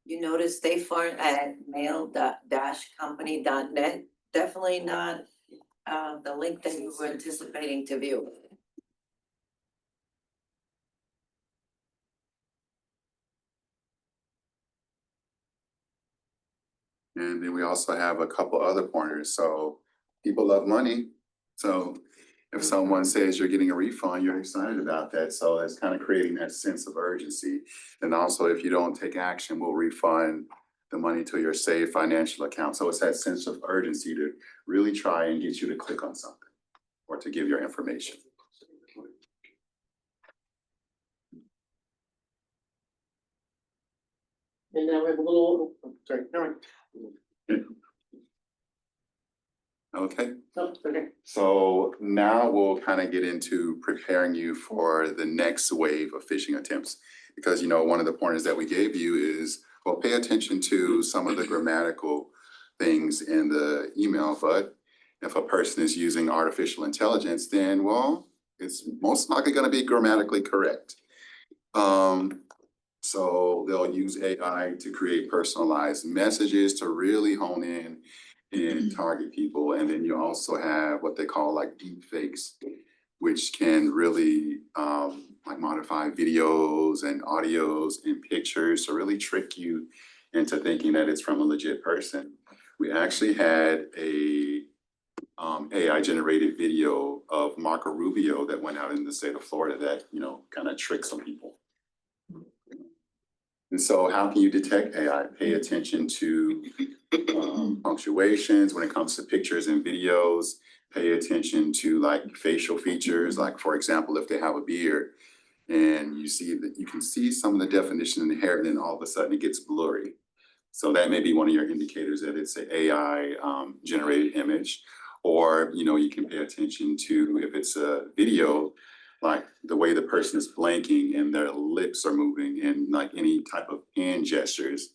You notice State Farm at mail-company.net, definitely not the link that you were anticipating to view. and then we also have a couple other pointers. So people love money. So if someone says you're getting a refund, you're excited about that. So it's kind of creating that sense of urgency. And also, if you don't take action, we'll refund the money to your saved financial account. So it's that sense of urgency to really try and get you to click on something or to give your information. And now we have a little, sorry, never mind. Okay. No, okay. So now we'll kind of get into preparing you for the next wave of phishing attempts. Because, you know, one of the pointers that we gave you is, well, pay attention to some of the grammatical things in the email. But if a person is using artificial intelligence, then, well, it's most likely going to be grammatically correct. So they'll use AI to create personalized messages to really hone in and target people. And then you also have what they call like deep fakes, which can really like modify videos and audios and pictures to really trick you into thinking that it's from a legit person. We actually had a AI generated video of Marco Rubio that went out in the state of Florida that, you know, kind of tricked some people. And so how can you detect AI? Pay attention to punctuations when it comes to pictures and videos. Pay attention to like facial features, like for example, if they have a beard and you see that you can see some of the definition in the hair, and then all of a sudden it gets blurry. So that may be one of your indicators that it's an AI generated image. Or, you know, you can pay attention to if it's a video, like the way the person is blinking and their lips are moving and like any type of hand gestures.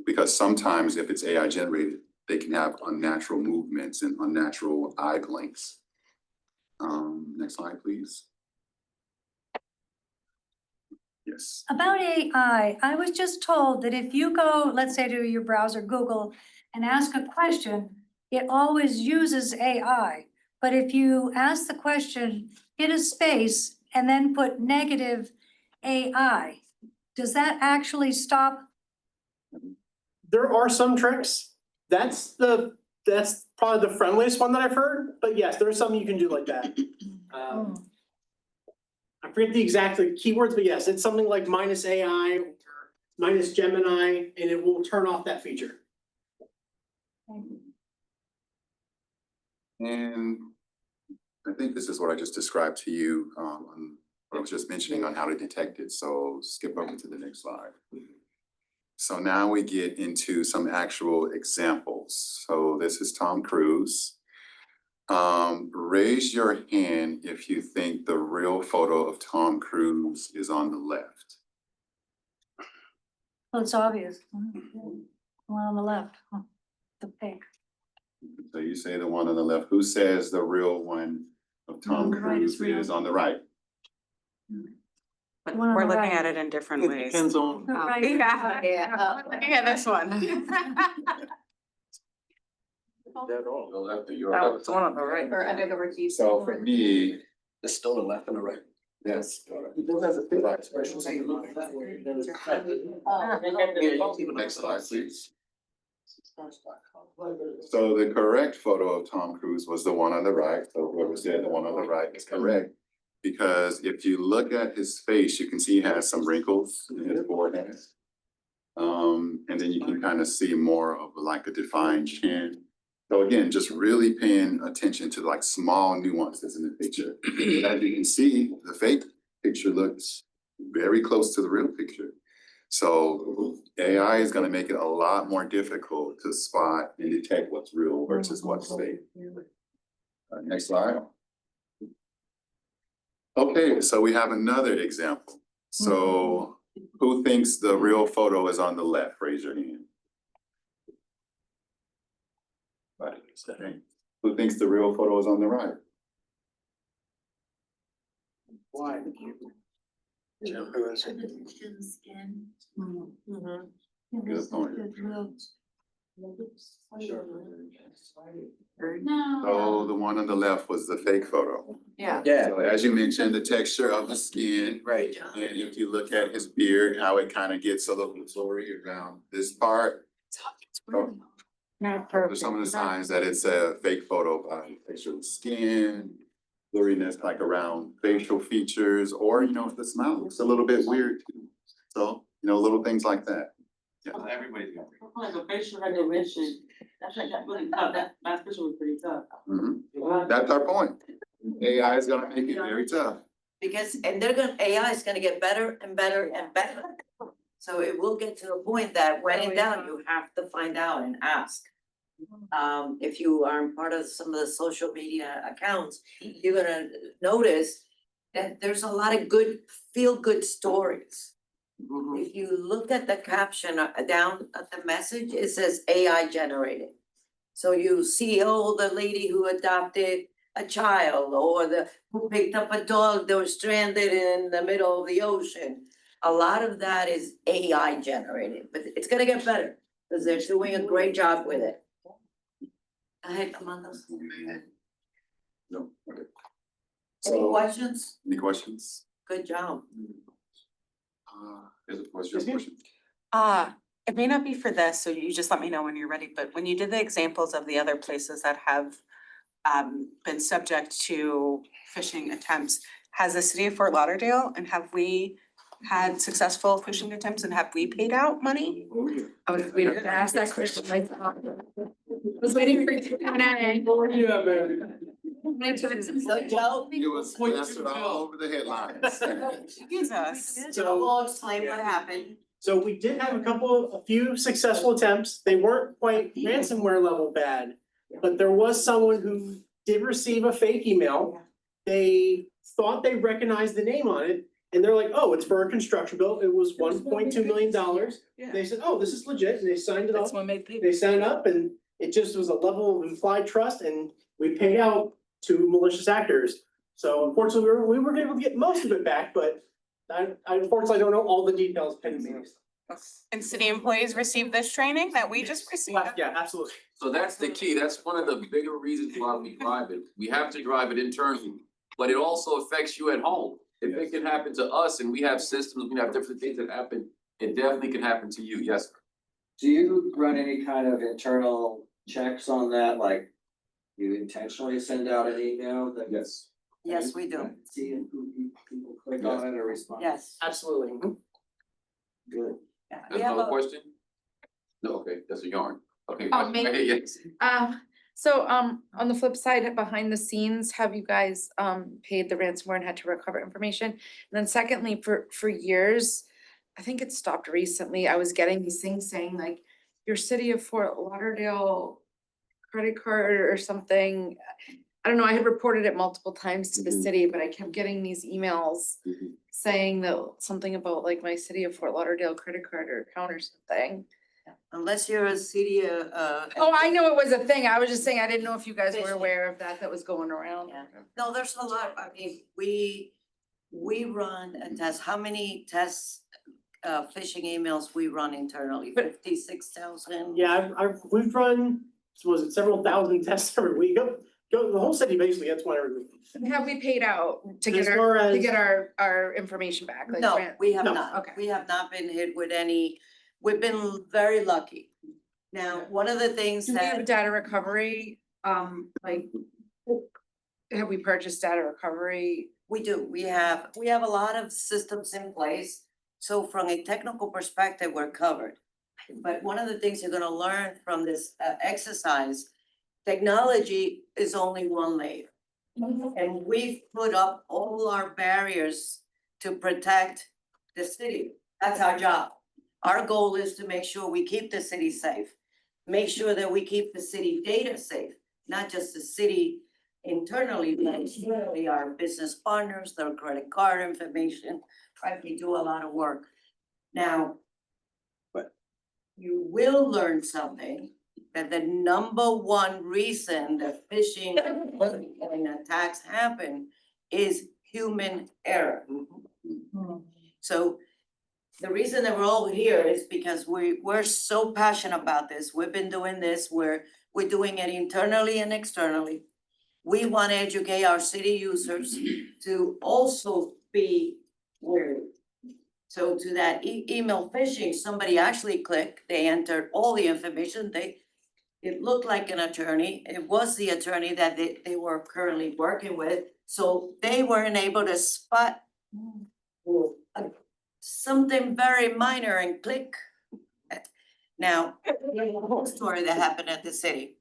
Because sometimes if it's AI generated, they can have unnatural movements and unnatural eye blinks. Next slide, please. Yes. About AI, I was just told that if you go, let's say to your browser, Google, and ask a question, it always uses AI. But if you ask the question, hit a space, and then put negative AI, does that actually stop? There are some tricks. That's probably the friendliest one that I've heard, but yes, there are some you can do like that. I forget the exact keywords, but yes, it's something like -AI or -Gemini, and it will turn off that feature. And I think this is what I just described to you, what I was just mentioning on how to detect it. So skip over to the next slide. So now we get into some actual examples. So this is Tom Cruise. Raise your hand if you think the real photo of Tom Cruise is on the left. Well, it's obvious. One on the left, the pink. So you say the one on the left. Who says the real one of Tom Cruise is on the right? But One on we're the looking right. at it in different ways. Depends on. Right. Yeah, looking at this one. The left of your. Oh, it's one on the right. Or under the review. So for me, There's still the left and the right. yes. Those have a big expression, so you look that way. Next slide, please. So the correct photo of Tom Cruise was the one on the right. So whoever said the one on the right is correct. Because if you look at his face, you can see he has some wrinkles in his forehead. And then you can kind of see more of like a defined chin. So again, just really paying attention to like small nuances in the picture. As you can see, the fake picture looks very close to the real picture. So AI is going to make it a lot more difficult to spot and detect what's real versus what's fake. Next slide. Okay, so we have another example. So who thinks the real photo is on the left? Raise your hand. Right. Who thinks the real photo is on the right? Why? Good point. No. So the one on the left was the fake photo. Yeah. So as you mentioned, the texture of the skin. Right. And if you look at his beard, how it kind of gets a little blurry around this part. Not Those are some of the signs that it's a fake photo by texture of the skin, blurriness like around facial features, or, you know, if the smile looks a little bit weird too. So, you know, little things like that. Yeah. Everybody's got. Like a facial recognition, that's like that really tough, that picture was pretty tough. That's our point. AI is gonna make it very tough. Because, and AI is gonna get better and better and better. So it will get to a point that when in doubt, you have to find out and ask. If you are part of some of the social media accounts, you're gonna notice that there's a lot of good, feel-good stories. If you look at the caption down at the message, it says AI generated. So you see, oh, the lady who adopted a child, or who picked up a dog that was stranded in the middle of the ocean. A lot of that is AI generated, but it's gonna get better, because they're doing a great job with it. Go ahead, Amanda. No, okay. Any questions? Any questions? Good job. What's your question? It may not be for this, so you just let me know when you're ready, but when you did the examples of the other places that have been subject to phishing attempts, has the city of Fort Lauderdale, and have we had successful phishing attempts and have we paid out money? I was waiting to ask that question myself. I was waiting for you to come in. Yeah, baby. So Joe, It was plastered all over the headlines. Jesus. Joe will explain what happened. So we did have a few successful attempts. They weren't quite ransomware level bad. But there was someone who did receive a fake email. They thought they recognized the name on it. And they're like, oh, it's for a construction bill. It was $1.2 million. They said, oh, this is legit. And they signed it up. They signed up and it just was a level of implied trust and we paid out to malicious actors. So unfortunately, we weren't able to get most of it back, but I unfortunately don't know all the details pending. And city employees received this training that we just received? Yeah, absolutely. So that's the key. That's one of the bigger reasons why we drive it. We have to drive it internally, but it also affects you at home. If it can happen to us and we have systems, we have different things that happen, it definitely can happen to you. Yes, sir. Do you run any kind of internal checks on that, like you intentionally send out an email that? Yes. Yes, we do. See if people click on it or respond? Yes. Absolutely. Good. Yeah, we have Another a, question? No, okay, that's a yarn. Okay. Maybe. Okay, yes. So on the flip side, behind the scenes, have you guys paid the ransomware and had to recover information? And then secondly, for years, I think it stopped recently, I was getting these things saying like, your city of Fort Lauderdale credit card or something. I don't know, I had reported it multiple times to the city, but I kept getting these emails saying that something about like my city of Fort Lauderdale credit card or account or something. unless you're a city, Oh, I know it was a thing. I was just saying, I didn't know if you guys were aware of that was going around. Yeah. No, there's a lot, I mean, we run a test, how many tests, phishing emails we run internally, 56,000? Yeah, we've run, was it several thousand tests every week? Go, the whole city basically gets one every week. Have we paid out to get As far our, to as- get our information back? Like, No, we have No. not, Okay. we have not been hit with any, we've been very lucky. Now, one of the things Do we have that, data recovery, like, have we purchased data recovery? we do, we have a lot of systems in place. So from a technical perspective, we're covered. But one of the things you're gonna learn from this exercise, technology is only one layer. And we've put up all our barriers to protect the city. That's our job. Our goal is to make sure we keep the city safe. Make sure that we keep the city data safe, not just the city internally, but externally, our business partners, their credit card information. Right, we do a lot of work. Now, but you will learn something, that the number one reason that phishing and attacks happen is human error. So the reason that we're all here is because we're so passionate about this. We've been doing this, we're doing it internally and externally. We want to educate our city users to also be wary. So to that email phishing, somebody actually clicked, they entered all the information, it looked like an attorney, it was the attorney that they were currently working with, so they weren't able to spot something very minor and click. Now, a whole story that happened at the city.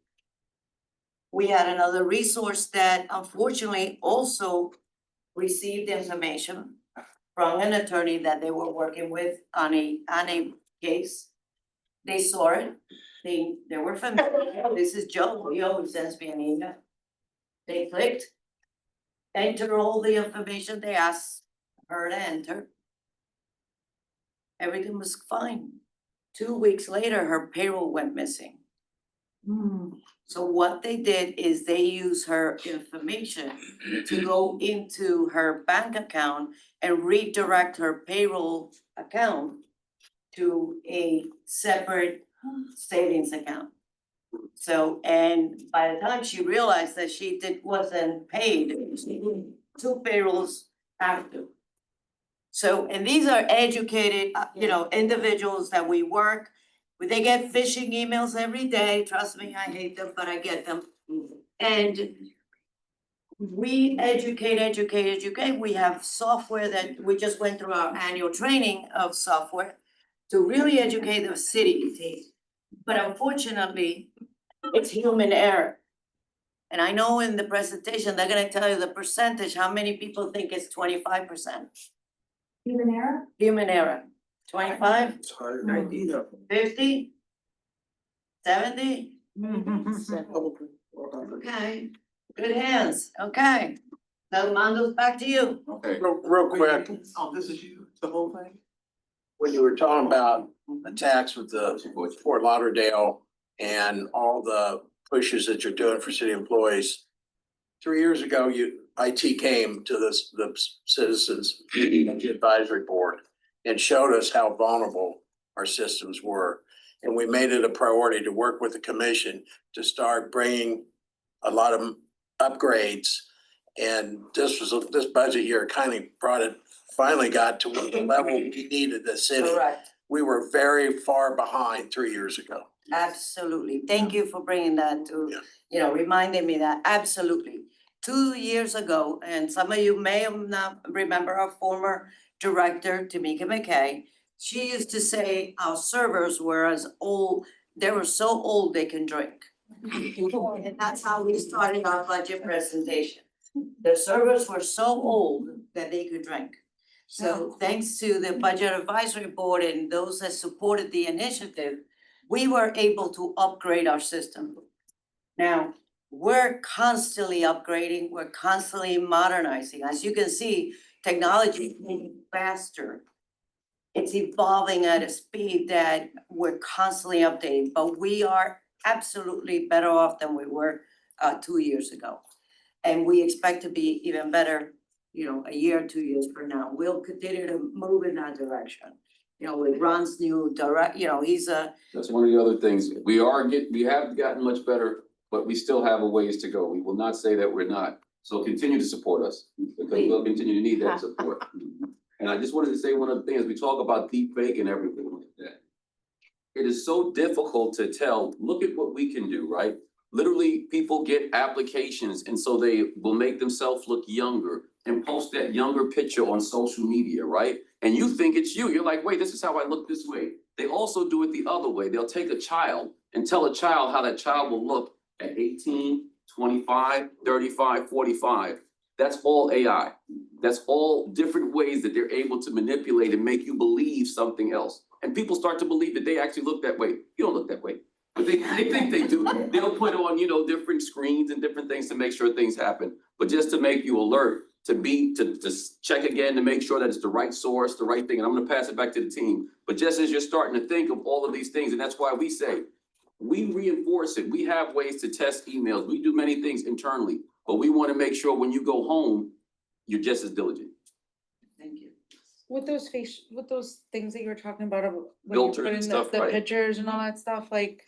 We had another resource that unfortunately also received information from an attorney that they were working with on a case. They saw it, they were familiar, this is Joe, he always sends me an email. They clicked, enter all the information they asked her to enter. Everything was fine. 2 weeks later, her payroll went missing. So what they did is they used her information to go into her bank account and redirect her payroll account to a separate savings account. So, and by the time she realized that wasn't paid, two payrolls after. So, and these are educated, individuals that we work, they get phishing emails every day, trust me, I hate them, but I get them. And we educate, we have software that, we just went through our annual training of software to really educate the city. But unfortunately, it's human error. And I know in the presentation, they're gonna tell you the percentage, how many people think it's 25%? Human error? Human error, 25, It's hard either. 50, 70? Probably. Okay, good hands, okay. Now, Mando's back to you. Okay. Real quick, Oh, this is you, the whole thing? when you were talking about attacks with the Fort Lauderdale and all the pushes that you're doing for city employees. 3 years ago, IT came to the Citizens Advisory Board and showed us how vulnerable our systems were. And we made it a priority to work with the commission to start bringing a lot of upgrades. And this budget year kind of finally got to the level we needed the city. Correct. We were very far behind 3 years ago. Absolutely. Thank you for bringing that to, Yeah. reminding me that, absolutely. 2 years ago, and some of you may have not remember our former director, Tamika McKay. She used to say our servers were as old, they were so old they can drink. And that's how we started our budget presentation. The servers were so old that they could drink. So thanks to the Budget Advisory Board and those that supported the initiative, we were able to upgrade our system. Now, we're constantly upgrading, we're constantly modernizing. As you can see, technology is moving faster. It's evolving at a speed that we're constantly updating, but we are absolutely better off than we were 2 years ago. And we expect to be even better, a year, 2 years from now. We'll continue to move in that direction. With Ron's new he's a. That's one of the other things. We have gotten much better, but we still have a ways to go. We will not say that we're not. So continue to support us because we'll continue to need that support. And I just wanted to say one other thing as we talk about deep fake and everything like that. It is so difficult to tell, look at what we can do, right? Literally, people get applications and so they will make themselves look younger and post that younger picture on social media, right? And you think it's you. You're like, wait, this is how I look this way. They also do it the other way. They'll take a child and tell a child how that child will look at 18, 25, 35, 45. That's all AI. That's all different ways that they're able to manipulate and make you believe something else. And people start to believe that they actually look that way. You don't look that way. But they think they do. They'll put on, different screens and different things to make sure things happen. But just to make you alert, to check again, to make sure that it's the right source, the right thing. And I'm gonna pass it back to the team. But just as you're starting to think of all of these things, and that's why we say, we reinforce it. We have ways to test emails. We do many things internally, but we wanna make sure when you go home, you're just as diligent. Thank you. With those things that you were talking about, when you Filters put and in stuff, the right. pictures and all that stuff, like.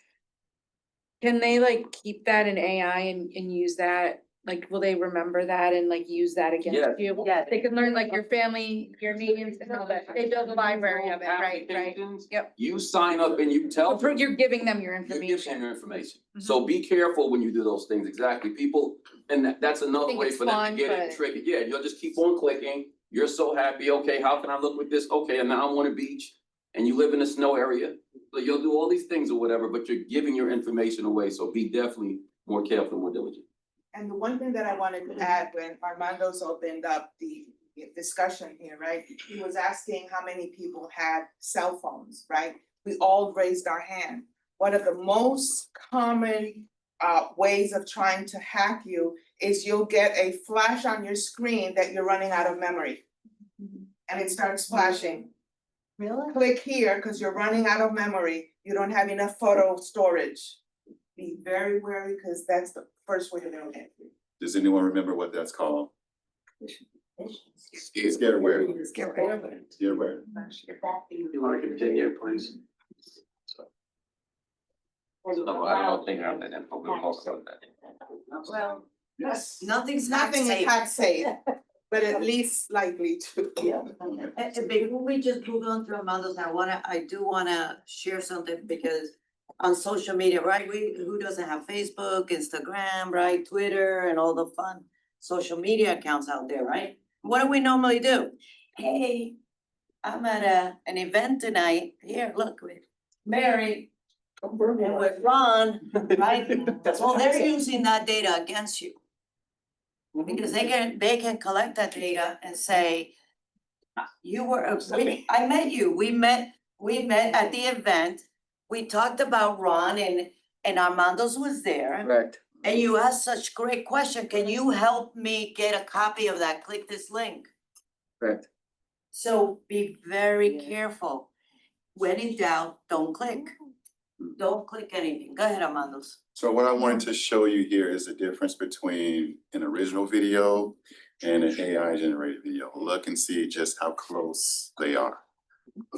Can they keep that in AI and use that, will they remember that and use that Yeah. against you? Yeah, they can learn your family, your names and all that, they build a library of it, right? Applications, Yep. You sign up and you tell them. You're giving them your You're giving information. them your information. So be careful when you do those things, exactly. People, and that's another think way it's for them fun, to get it but- tricky. Yeah, you'll just keep on clicking. You're so happy, okay, how can I look with this? Okay, and now I'm on a beach and you live in a snow area. So you'll do all these things or whatever, but you're giving your information away. So be definitely more careful, more diligent. And the one thing that I wanted to add when Armando's opened up the discussion here, right? He was asking how many people had cell phones, right? We all raised our hand. One of the most common ways of trying to hack you is you'll get a flash on your screen that you're running out of memory. And it starts flashing. Really? Click here because you're running out of memory. You don't have enough photo storage. Be very wary because that's the first way to know it. Does anyone remember what that's called? Scareware. Scareware. You wanna continue, please? Well, Yes. nothing's Nothing is hack safe. but at least likely to. Yeah. And before we just move on to Amanda's, I do wanna share something because on social media, right, who doesn't have Facebook, Instagram, right, Twitter and all the fun social media accounts out there, right? What do we normally do? Hey, I'm at an event tonight, here, look, with Mary and with Ron, right? Well, they're using that data against you. Because they can collect that data and say, you were, I met you, we met at the event. We talked about Ron and Armando's was there. Correct. And you asked such great question, can you help me get a copy of that? Click this link. Correct. So be very careful. When in doubt, don't click. Don't click anything. Go ahead, Armando's. So what I wanted to show you here is the difference between an original video and an AI generated video. Look and see just how close they are.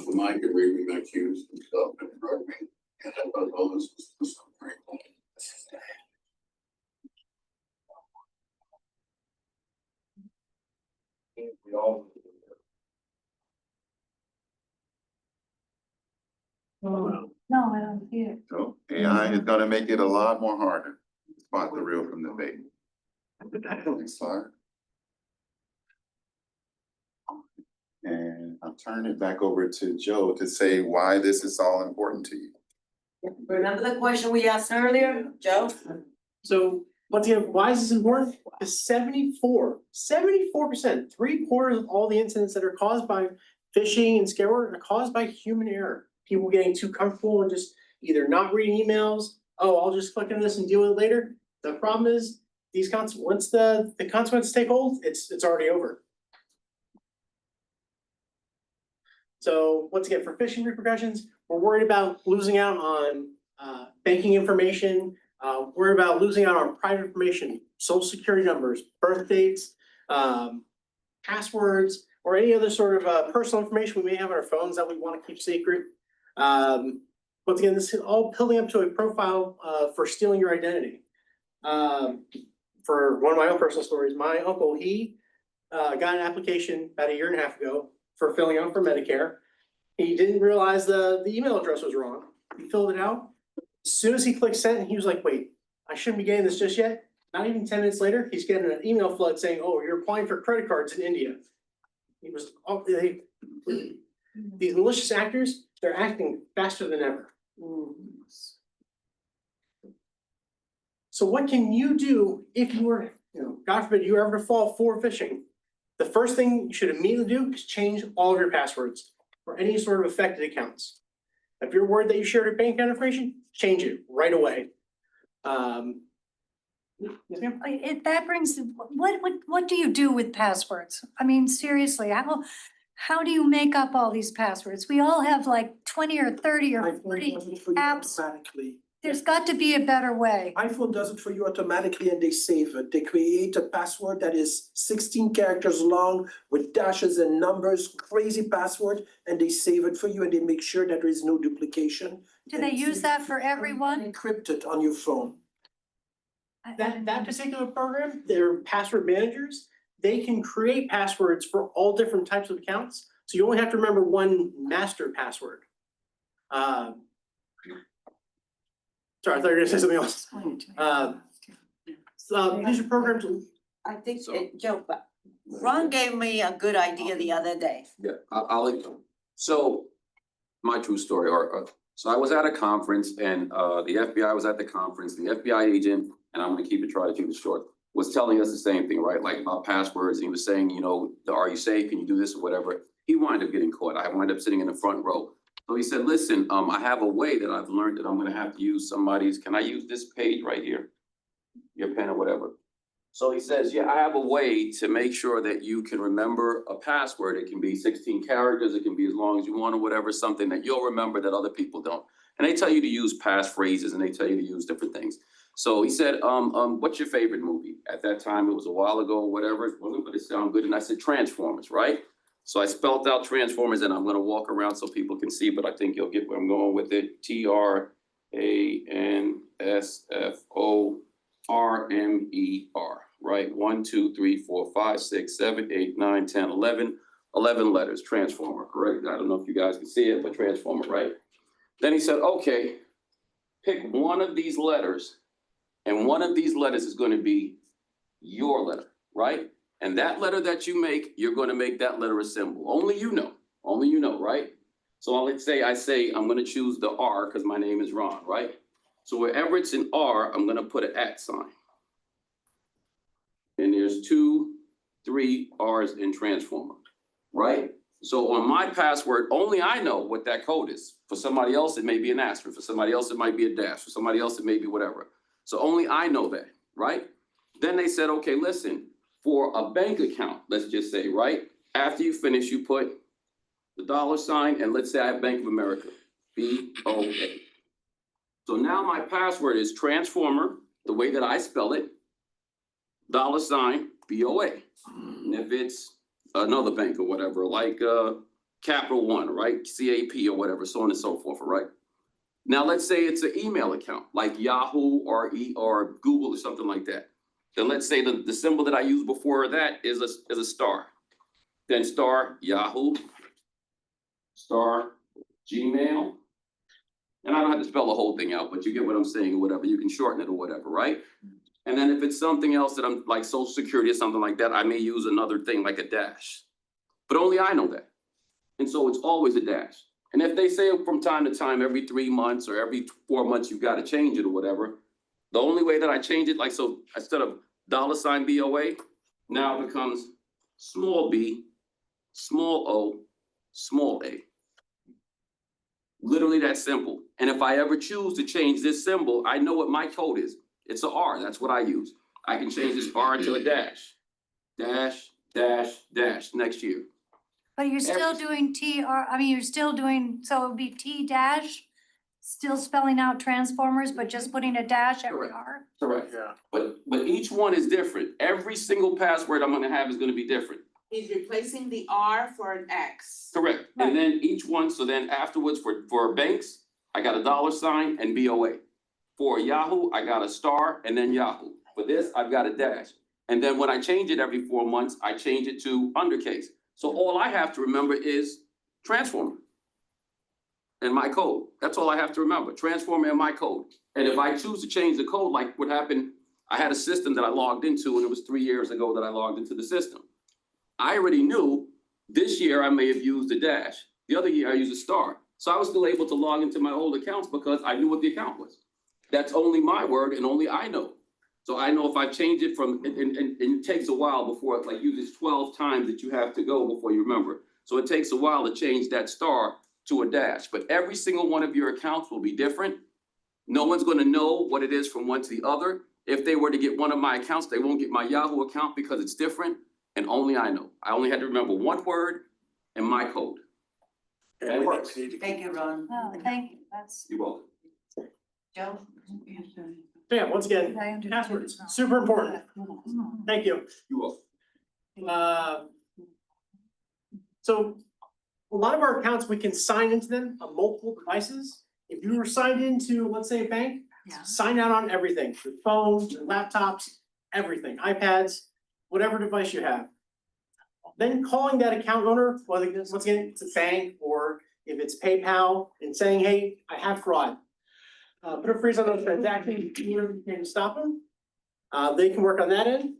Mike can read me my cues and stuff and correct me. And I thought, oh, this was so great. We all. No, I don't see it. So AI is gonna make it a lot more harder to spot the real from the fake. Next slide. And I'll turn it back over to Joe to say why this is all important to you. Remember the question we asked earlier, Joe? So once again, why is this important? Because 74%, 3/4 of all the incidents that are caused by phishing and scareware are caused by human error. People getting too comfortable and just either not reading emails, oh, I'll just click on this and deal with it later. The problem is once the consequences take hold, it's already over. So once again, for phishing repercussions, we're worried about losing out on banking information, worried about losing out on private information, social security numbers, birth dates, passwords, or any other sort of personal information we may have on our phones that we want to keep secret. Once again, this is all building up to a profile for stealing your identity. For one of my own personal stories, my uncle, he got an application about 1.5 years ago for filling out for Medicare. He didn't realize the email address was wrong. He filled it out. As soon as he clicked send, he was like, wait, I shouldn't be getting this just yet. Not even 10 minutes later, he's getting an email flood saying, oh, you're applying for credit cards in India. He was, these malicious actors, they're acting faster than ever. So what can you do if you were, God forbid, you were ever to fall for phishing? The first thing you should immediately do is change all of your passwords for any sort of affected accounts. If you're worried that you shared your bank account information, change it right away. Yes, ma'am? That brings, what do you do with passwords? I mean, seriously, how do you make up all these passwords? We all have like 20 or 30 or 40 apps. Automatically. There's got to be a better way. iPhone does it for you automatically and they save it. They create a password that is 16 characters long with dashes and numbers, crazy password, and they save it for you and they make sure that there is no duplication. Do they use that for everyone? Encrypt it on your phone. That particular program, their password managers, they can create passwords for all different types of accounts. So you only have to remember one master password. Sorry, I thought you were gonna say something else. So these are programs. I think, Joe, but Ron gave me a good idea the other day. Yeah, I'll let you. So, my true story, so I was at a conference and the FBI was at the conference, the FBI agent, and I'm gonna try to keep it short, was telling us the same thing, right? Like about passwords, and he was saying, are you safe? Can you do this or whatever? He wound up getting caught. I wound up sitting in the front row. So he said, listen, I have a way that I've learned that I'm gonna have to use somebody's, can I use this page right here? Your pen or whatever. So he says, yeah, I have a way to make sure that you can remember a password. It can be 16 characters, it can be as long as you want or whatever, something that you'll remember that other people don't. And they tell you to use passphrases and they tell you to use different things. So he said, what's your favorite movie? At that time, it was a while ago or whatever, but it sounded good. And I said, Transformers, right? So I spelled out Transformers and I'm gonna walk around so people can see, but I think you'll get where I'm going with it. TRANSFORMER, right? 1, 2, 3, 4, 5, 6, 7, 8, 9, 10, 11, 11 letters, transformer, correct? I don't know if you guys can see it, but transformer, right? Then he said, okay, pick one of these letters, and one of these letters is gonna be your letter, right? And that letter that you make, you're gonna make that letter a symbol. Only you know, right? So let's say I say, I'm gonna choose the R because my name is Ron, right? So wherever it's an R, I'm gonna put an @ sign. And there's 2, 3 R's in transformer, right? So on my password, only I know what that code is. For somebody else, it may be an asterisk. For somebody else, it might be a dash. For somebody else, it may be whatever. So only I know that, right? Then they said, okay, listen, for a bank account, let's just say, right? After you finish, you put the $, and let's say I have Bank of America, BOA. So now my password is transformer, the way that I spell it, $, BOA. And if it's another bank or whatever, like Capital One, right? CAP or whatever, so on and so forth, right? Now let's say it's an email account like Yahoo or Google or something like that. Then let's say the symbol that I used before that is a star. Then star Yahoo, star Gmail. And I don't have to spell the whole thing out, but you get what I'm saying or whatever. You can shorten it or whatever, right? And then if it's something else that I'm like Social Security or something like that, I may use another thing like a dash. But only I know that. And so it's always a dash. And if they say from time to time, every 3 months or every 4 months, you've got to change it or whatever, the only way that I change it, like, so instead of $ BOA, now it becomes small b, small o, small a. Literally that simple. And if I ever choose to change this symbol, I know what my code is. It's a R, that's what I use. I can change this R to a dash, dash, dash, dash next year. But you're still doing you're still doing, so it would be T dash, still spelling out transformers, but just putting a dash every Correct. R? Correct. Yeah. But each one is different. Every single password I'm gonna have is gonna be different. He's replacing the R for an X. Correct. And then each one, so then afterwards for banks, I got a $ and BOA. For Yahoo, I got a star and then Yahoo. For this, I've got a dash. And then when I change it every 4 months, I change it to undercase. So all I have to remember is transformer and my code. That's all I have to remember, transformer and my code. And if I choose to change the code, like what happened, I had a system that I logged into and it was 3 years ago that I logged into the system. I already knew this year I may have used a dash. The other year I used a star. So I was still able to log into my old accounts because I knew what the account was. That's only my word and only I know. So I know if I change it from, and it takes a while before, like usually 12 times that you have to go before you remember. So it takes a while to change that star to a dash, but every single one of your accounts will be different. No one's gonna know what it is from one to the other. If they were to get one of my accounts, they won't get my Yahoo account because it's different, and only I know. I only had to remember one word and my code. And it works. Thank you, Ron. Oh, thank you, that's. You're welcome. Joe? Yeah, once again, I understood. passwords, super important. Thank you. You're welcome. So a lot of our accounts, we can sign into them on multiple devices. If you were signed into, let's say, a bank, Yeah. sign out on everything, your phones, your laptops, everything, iPads, whatever device you have. Then calling that account owner, whether it's, once again, it's a bank or if it's PayPal, and saying, hey, I have fraud. Put a freeze on those transactions, you can stop them. They can work on that end.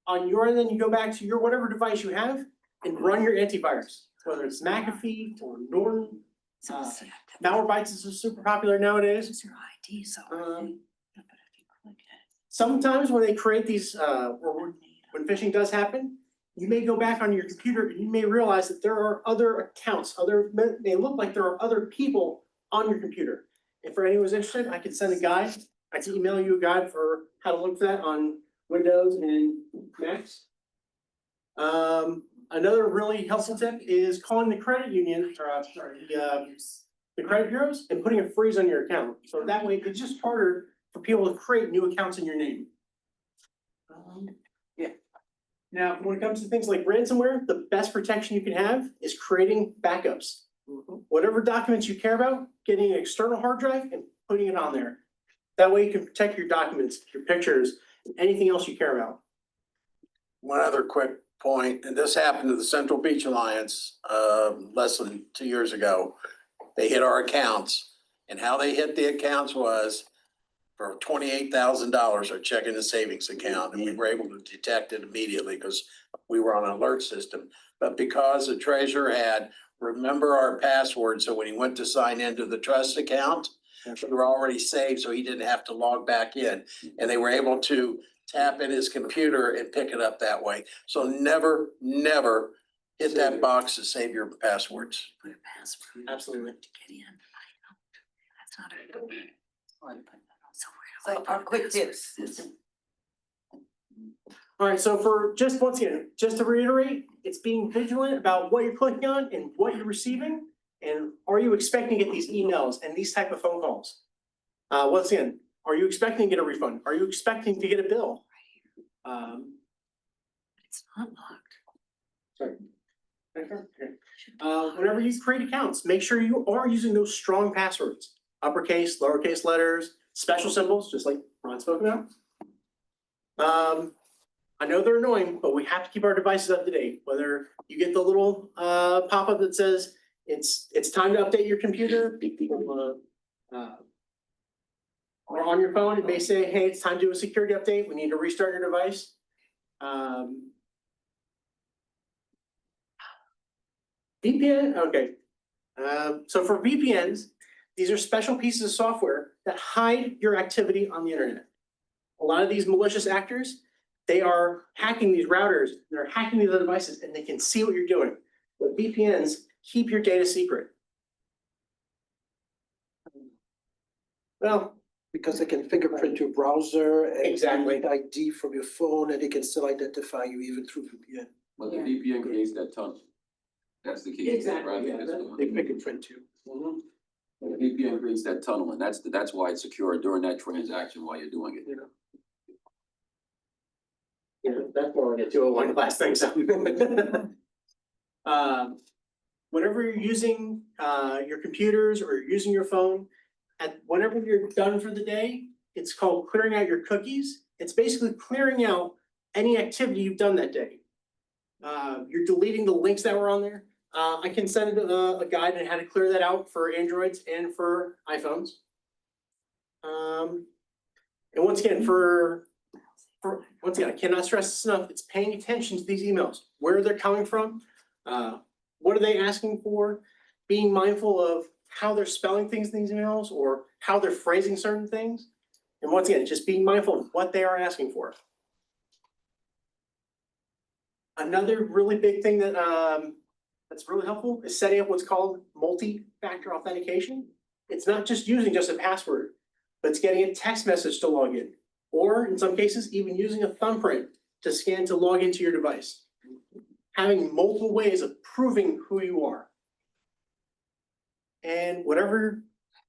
On your end, then you go back to your whatever device you have and run your antivirus, whether it's McAfee or Norton. Malwarebytes is super popular nowadays. It's your ID, so. Sometimes when they create these, or when phishing does happen, you may go back on your computer and you may realize that there are other accounts, they look like there are other people on your computer. And for anyone who's interested, I can send a guide. I can email you a guide for how to look for that on Windows and Macs. Another really helpful tip is calling the credit union, or the credit bureaus and putting a freeze on your account. So that way it's just harder for people to create new accounts in your name. Yeah. Now, when it comes to things like ransomware, the best protection you can have is creating backups. Whatever documents you care about, getting an external hard drive and putting it on there. That way you can protect your documents, your pictures, and anything else you care about. one other quick point, and this happened to the Central Beach Alliance, less than 2 years ago. They hit our accounts, and how they hit the accounts was for $28,000, our checking and savings account, and we were able to detect it immediately because we were on an alert system. But because the treasurer had, remember our password, so when he went to sign into the trust account, we were already saved, so he didn't have to log back in. And they were able to tap in his computer and pick it up that way. So never, never hit that box to save your passwords. Put a password. Absolutely. To get in. That's not a good one. So our quick tips. All right, so for just once again, just to reiterate, it's being vigilant about what you're clicking on and what you're receiving. And are you expecting to get these emails and these type of phone calls? Once again, are you expecting to get a refund? Are you expecting to get a bill? It's not locked. Sorry. Whenever you create accounts, make sure you are using those strong passwords, uppercase, lowercase letters, special symbols, just like Ron spoke about. I know they're annoying, but we have to keep our devices up to date. Whether you get the little pop-up that says it's time to update your computer, or on your phone, it may say, hey, it's time to do a security update. We need to restart your device. VPN, okay. So for VPNs, these are special pieces of software that hide your activity on the internet. A lot of these malicious actors, they are hacking these routers, they're hacking these other devices, and they can see what you're doing. But VPNs keep your data secret. Well, because they can fingerprint your browser and Exactly. ID from your phone, and they can still identify you even through VPN. But the VPN creates that tunnel. That's the key. Exactly, yeah, That's the one. They fingerprint you. The VPN creates that tunnel, and that's why it's secure during that transaction while you're doing it. Yeah, that's what I'll get to one last thing, so. Whenever you're using your computers or you're using your phone, whenever you're done for the day, it's called clearing out your cookies. It's basically clearing out any activity you've done that day. You're deleting the links that were on there. I can send a guide on how to clear that out for Androids and for iPhones. And once again, once again, I cannot stress this enough, it's paying attention to these emails, where they're coming from, what are they asking for, being mindful of how they're spelling things in these emails or how they're phrasing certain things. And once again, just being mindful of what they are asking for. Another really big thing that that's really helpful is setting up what's called multi-factor authentication. It's not just using just a password, but it's getting a text message to log in, or in some cases, even using a thumbprint to scan to log into your device. Having multiple ways of proving who you are. And whatever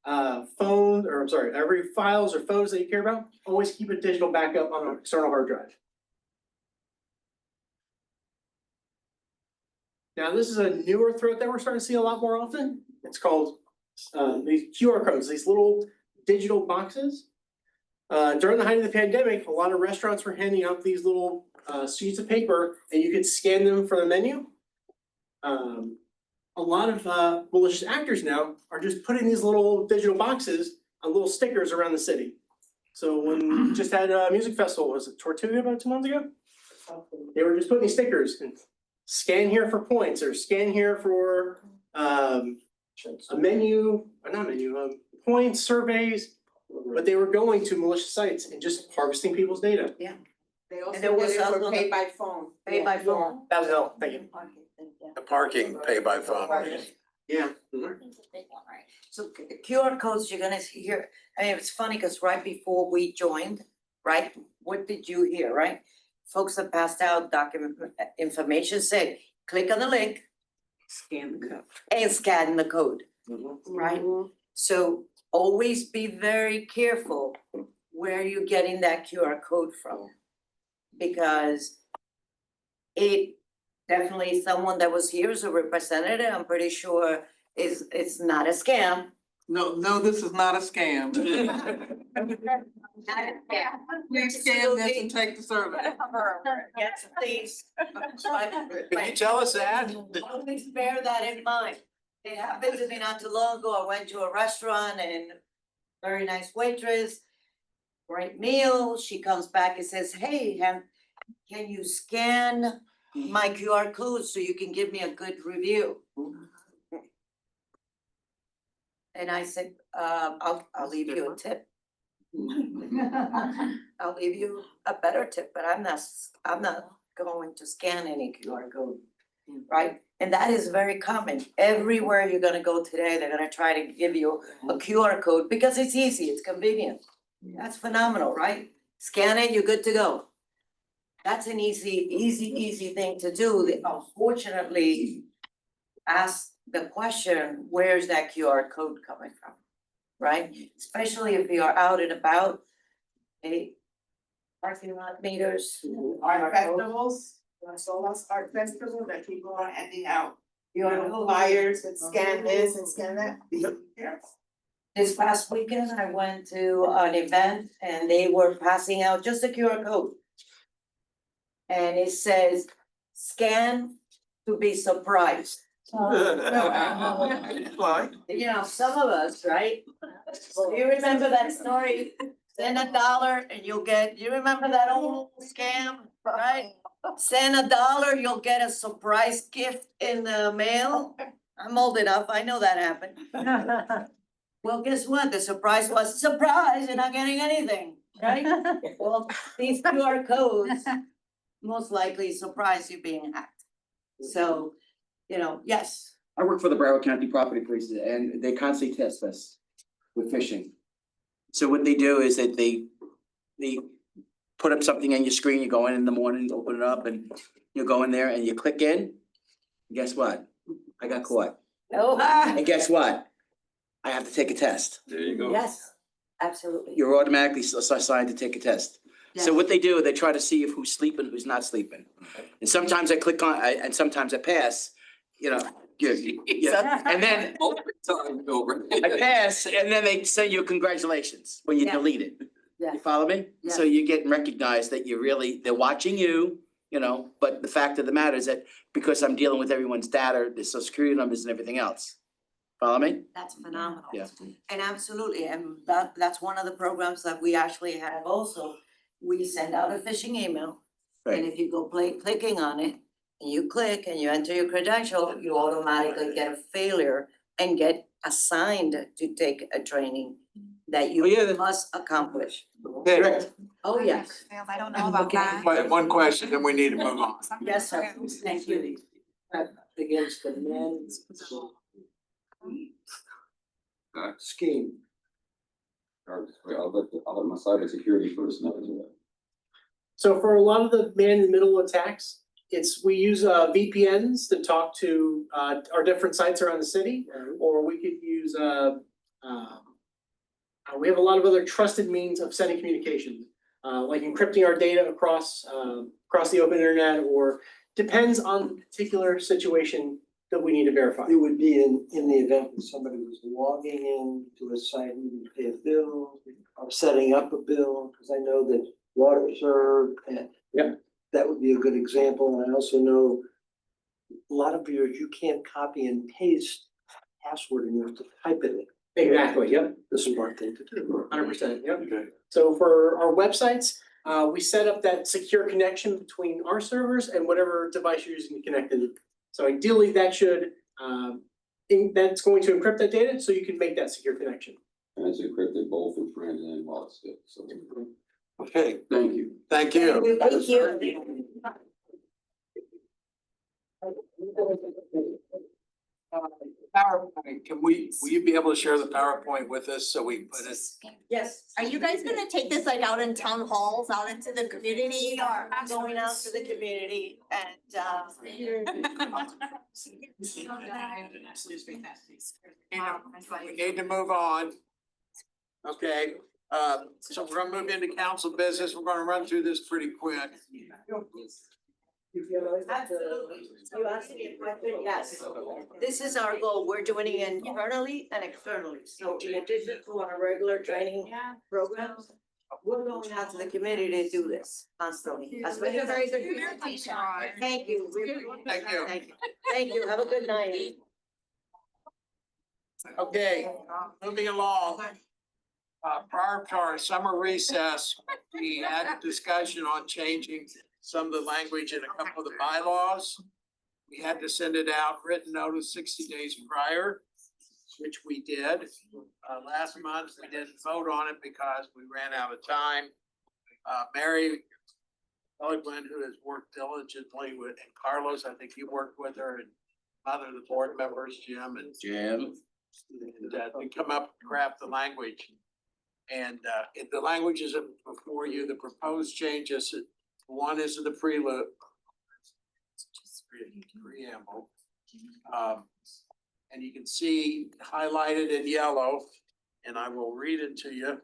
every files or photos that you care about, always keep a digital backup on an external hard drive. Now, this is a newer threat that we're starting to see a lot more often. It's called these QR codes, these little digital boxes. During the height of the pandemic, a lot of restaurants were handing out these little sheets of paper, and you could scan them for the menu. A lot of malicious actors now are just putting these little digital boxes on little stickers around the city. So when we just had a music festival, was it Tortuga about 2 months ago? They were just putting these stickers and scan here for points or scan here for a menu, or not menu, points, surveys. But they were going to malicious sites and just harvesting people's data. Yeah. They And there was also pay by phone. Pay by phone. That was all, thank you. The parking pay by phone. Yeah. So QR codes, you're gonna hear, I mean, it's funny, cause right before we joined, right, what did you hear, right? Folks that passed out document information said, click on the link. Scan the code. And scan the code, right? So always be very careful where you're getting that QR code from. Because it definitely someone that was here as a representative, I'm pretty sure it's not a scam. No, this is not a scam. Please scan this and take the survey. Yes, please. Can you tell us that? Always bear that in mind. It happened to me not too long ago. I went to a restaurant and very nice waitress. Great meal. She comes back and says, hey, can you scan my QR code so you can give me a good review? And I said, I'll leave you a tip. I'll leave you a better tip, but I'm not going to scan any QR code, right? And that is very common. Everywhere you're gonna go today, they're gonna try to give you a QR code because it's easy, it's convenient. That's phenomenal, right? Scan it, you're good to go. That's an easy thing to do. They unfortunately ask the question, where's that QR code coming from? Right? Especially if you are out and about, parking lot meters. Art festivals, Solas Art Festival that people are handing out. You are Flyers and scan this and scan that. This past weekend, I went to an event and they were passing out just a QR code. And it says, scan to be surprised. You know, some of us, right? Well, you remember that story? Send $1 and you'll get, you remember that old scam, right? Send $1, you'll get a surprise gift in the mail. I'm old enough, I know that happened. Well, guess what? The surprise was, surprise, you're not getting anything, right? Well, these QR codes most likely surprise you being hacked. So, you know, yes. I work for the Broward County Property Police and they constantly test us with phishing. So what they do is that they put up something on your screen, you go in the morning, open it up and you go in there and you click in. And guess what? I got caught. Oh. And guess what? I have to take a test. There you go. Yes, absolutely. You're automatically assigned to take a test. So what they do, they try to see if who's sleeping, who's not sleeping. And sometimes I click on, and sometimes I pass, you know, yeah, and then I pass, and then they send you congratulations when you Yeah. delete it. Yeah. You follow me? Yeah. So you're getting recognized that you're really, they're watching you, you know, but the fact of the matter is that because I'm dealing with everyone's data, their social security numbers and everything else. Follow me? That's phenomenal. Yeah. And absolutely, and that's one of the programs that we actually have also. We send out a phishing email. And Right. if you go clicking on it, and you click and you enter your credential, you automatically get a failure and get assigned to take a training that you must accomplish. Correct. Oh, yes. I don't know about that. One question, then we need to move on. Yes, sir. Thank you. Against the men's scheme. I'll let my cybersecurity person know. So for a lot of the man-in-the-middle attacks, we use VPNs to talk to our different sites around the city, or we could use we have a lot of other trusted means of sending communications, like encrypting our data across the open internet, or depends on the particular situation that we need to verify. It would be in the event that somebody was logging in to a site needing to pay a bill, or setting up a bill, because I know that WaterServe and that would be a good example. And I also know a lot of viewers, you can't copy and paste password and you have to type it in. Exactly, yep. The smart thing to do. 100%, yep. So for our websites, we set up that secure connection between our servers and whatever device you're using to connect it. So ideally, that should, that's going to encrypt that data so you can make that secure connection. And it's encrypted both in print and while it's good, so. Okay, Thank you. thank you. Thank you. PowerPoint, will you be able to share the PowerPoint with us so we put it? Yes. Are you guys gonna take this like out in town halls, out into the community? We are going out to the community We need to move on. Okay, so we're gonna move into council business. We're gonna run through this pretty quick. Absolutely. You asked me a question, yes. This is our goal. We're doing it internally and externally. So in addition to our regular training programs, we're going out to the community to do this constantly. That's a very good presentation. Thank you. Thank you. Thank you. Thank you. Have a good night. Okay, moving along. Prior to our summer recess, we had a discussion on changing some of the language in a couple of the bylaws. We had to send it out written notice 60 days prior, which we did. Last month, we didn't vote on it because we ran out of time. Mary Elegant, who has worked diligently with, and Carlos, I think you worked with her, and other of the board members, Jim and to come up and craft the language. And if the language is before you, the proposed changes, one is in the preamble. And you can see highlighted in yellow, and I will read it to you,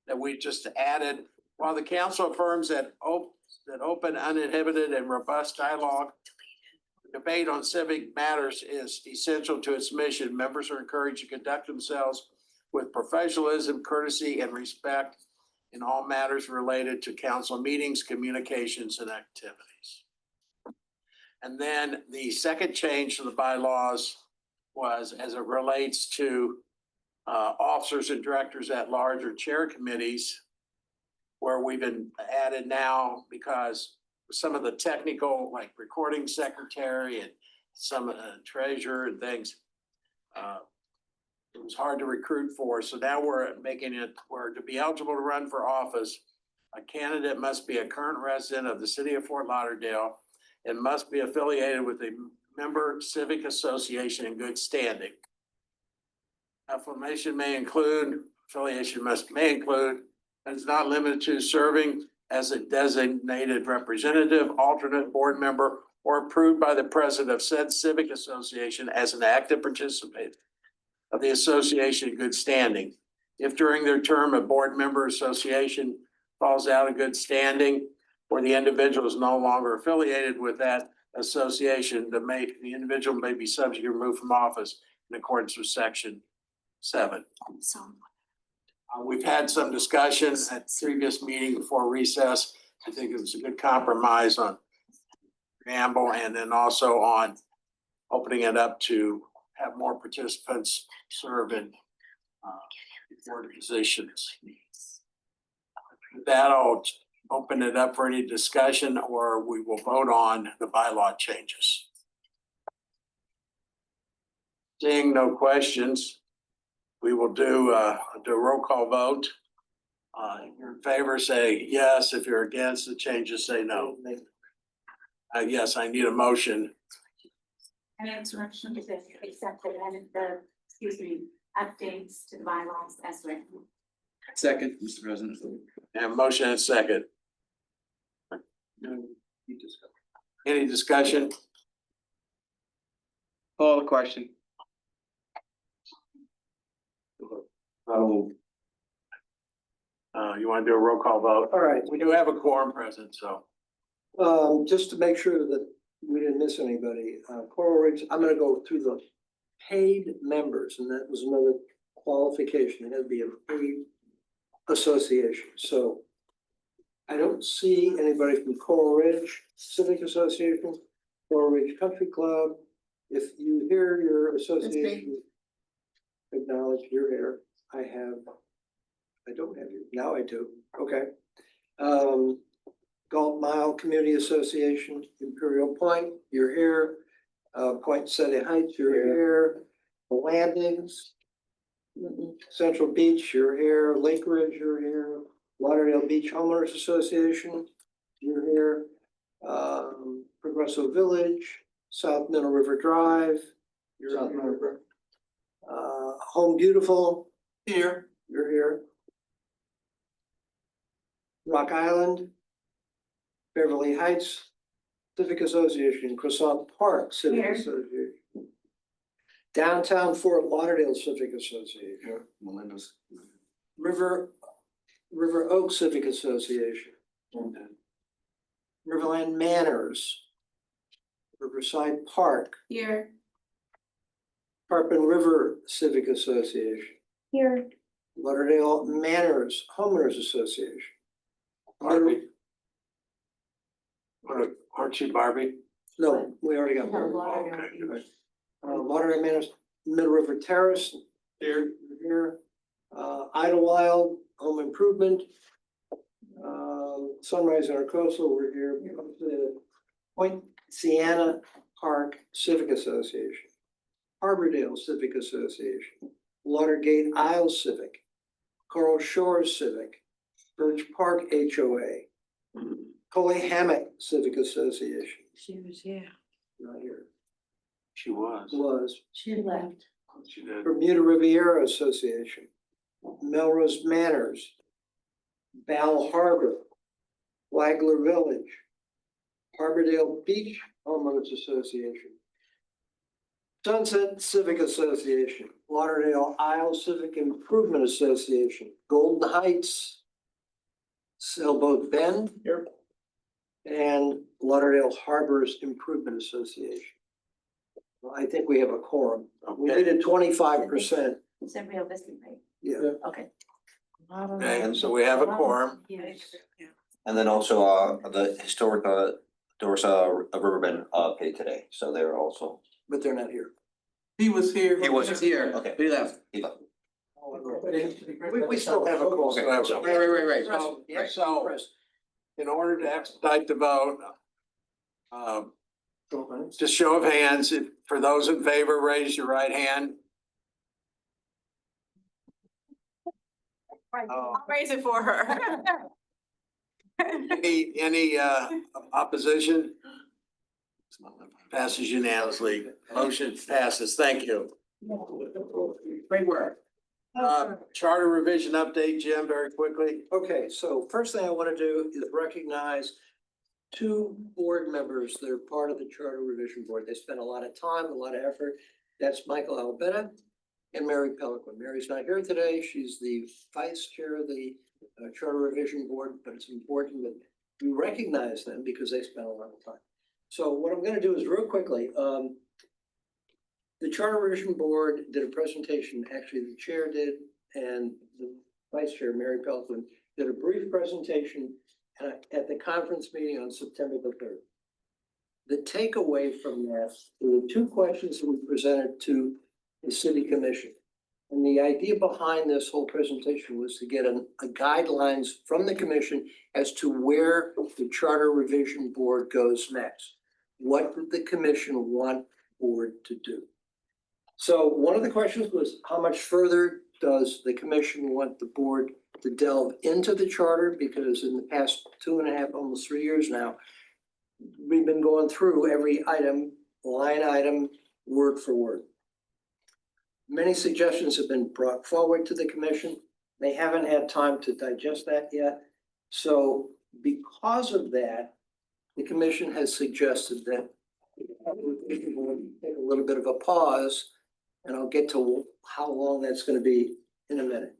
that we just added, while the council affirms that open, uninhibited, and robust dialogue, debate on civic matters is essential to its mission. Members are encouraged to conduct themselves with professionalism, courtesy, and respect in all matters related to council meetings, communications, and activities. And then the second change to the bylaws was as it relates to officers and directors at large or chair committees, where we've been added now because some of the technical, like recording secretary and some treasurer and things, it was hard to recruit for. So now we're making it where to be eligible to run for office, a candidate must be a current resident of the city of Fort Lauderdale and must be affiliated with a member civic association in good standing. Affiliation may include, and is not limited to serving as a designated representative, alternate board member, or approved by the president of said civic association as an active participant of the association in good standing. If during their term a board member association falls out of good standing, or the individual is no longer affiliated with that association, the individual may be subject to removed from office in accordance with section 7. We've had some discussions at previous meeting before recess. I think it was a good compromise on preamble and then also on opening it up to have more participants serve in board positions. With that, I'll open it up for any discussion or we will vote on the bylaw changes. Seeing no questions, we will do a roll call vote. If you're in favor, say yes. If you're against the changes, say no. Yes, I need a motion. And instruction to accept the updates to the bylaws as written. Second, Mr. President. And motion and second. Any discussion? Call the question. You want to do a roll call vote? All right. We do have a quorum present, so. Just to make sure that we didn't miss anybody, Coral Ridge, I'm gonna go through the paid members, and that was another qualification. It had to be a paid association, so I don't see anybody from Coral Ridge Civic Association, Coral Ridge Country Club. If you hear your association acknowledge you're here, I don't have you, now I do, okay. Galt Mile Community Association, Imperial Point, you're here. Point City Heights, you're here. The Landings, Central Beach, you're here. Lake Ridge, you're here. Lauderdale Beach Homeowners Association, you're here. Progresso Village, South Middle River Drive, you're South Middle River. Home Beautiful, here, you're here. Rock Island, Beverly Heights Civic Association, Croissant Park Civic Here. Association. Downtown Fort Lauderdale Civic Association. Melinda's. River Oak Civic Association. Riverland Manors Riverside Park, Here. Tarpon River Civic Association, Here. Lauderdale Manors Homeowners Association. Barbie. Aren't you Barbie? No, we already got one. Okay. Lauderdale Manors, Middle River Terrace, here. Idlewild Home Improvement. Sunrise Intercoastal, we're here. Point Sienna Park Civic Association. Harbordale Civic Association. Laudergate Isles Civic. Coral Shores Civic. Birch Park HOA. Coley Hammock Civic Association. She was here. Not here. She was. Was. She left. She did. Bermuda Riviera Association. Melrose Manors. Bal Harbor. Flagler Village. Harbordale Beach Homeowners Association. Sunset Civic Association. Lauderdale Isle Civic Improvement Association. Golden Heights. Sailboat Bend. Here. And Lauderdale Harbors Improvement Association. Well, I think we have a quorum. We Okay. did 25%. It's a real business, right? Yeah. Okay. Okay, and so we have a quorum. Yes. And then also, the historic, there was a Riverbend, paid today, so they're also. But they're not here. He was here. He was Here, Okay. he left. He left. We still have a quorum. Right. So, In order to expedite the vote, just show of hands, if, for those in favor, raise your right hand. I'll raise it for her. Any opposition? Passes unanimously. Motion passes. Thank you. Great work. Charter revision update, Jim, very quickly. okay, so first thing I want to do is recognize two board members that are part of the Charter Revision Board. They spent a lot of time, a lot of effort. That's Michael Albetta and Mary Pelican. Mary's not here today. She's the vice chair of the Charter Revision Board, but it's important that we recognize them because they spent a lot of time. So what I'm gonna do is real quickly, the Charter Revision Board did a presentation, actually the chair did, and the vice chair, Mary Pelican, did a brief presentation at the conference meeting on September the 3rd. The takeaway from that, there were two questions that we presented to the city commission. And the idea behind this whole presentation was to get a guidelines from the commission as to where the Charter Revision Board goes next. What did the commission want the board to do? So one of the questions was, how much further does the commission want the board to delve into the charter? Because in the past 2.5, almost 3 years now, we've been going through every item, line item, word for word. Many suggestions have been brought forward to the commission. They haven't had time to digest that yet. So because of that, the commission has suggested that we take a little bit of a pause, and I'll get to how long that's going to be in a minute.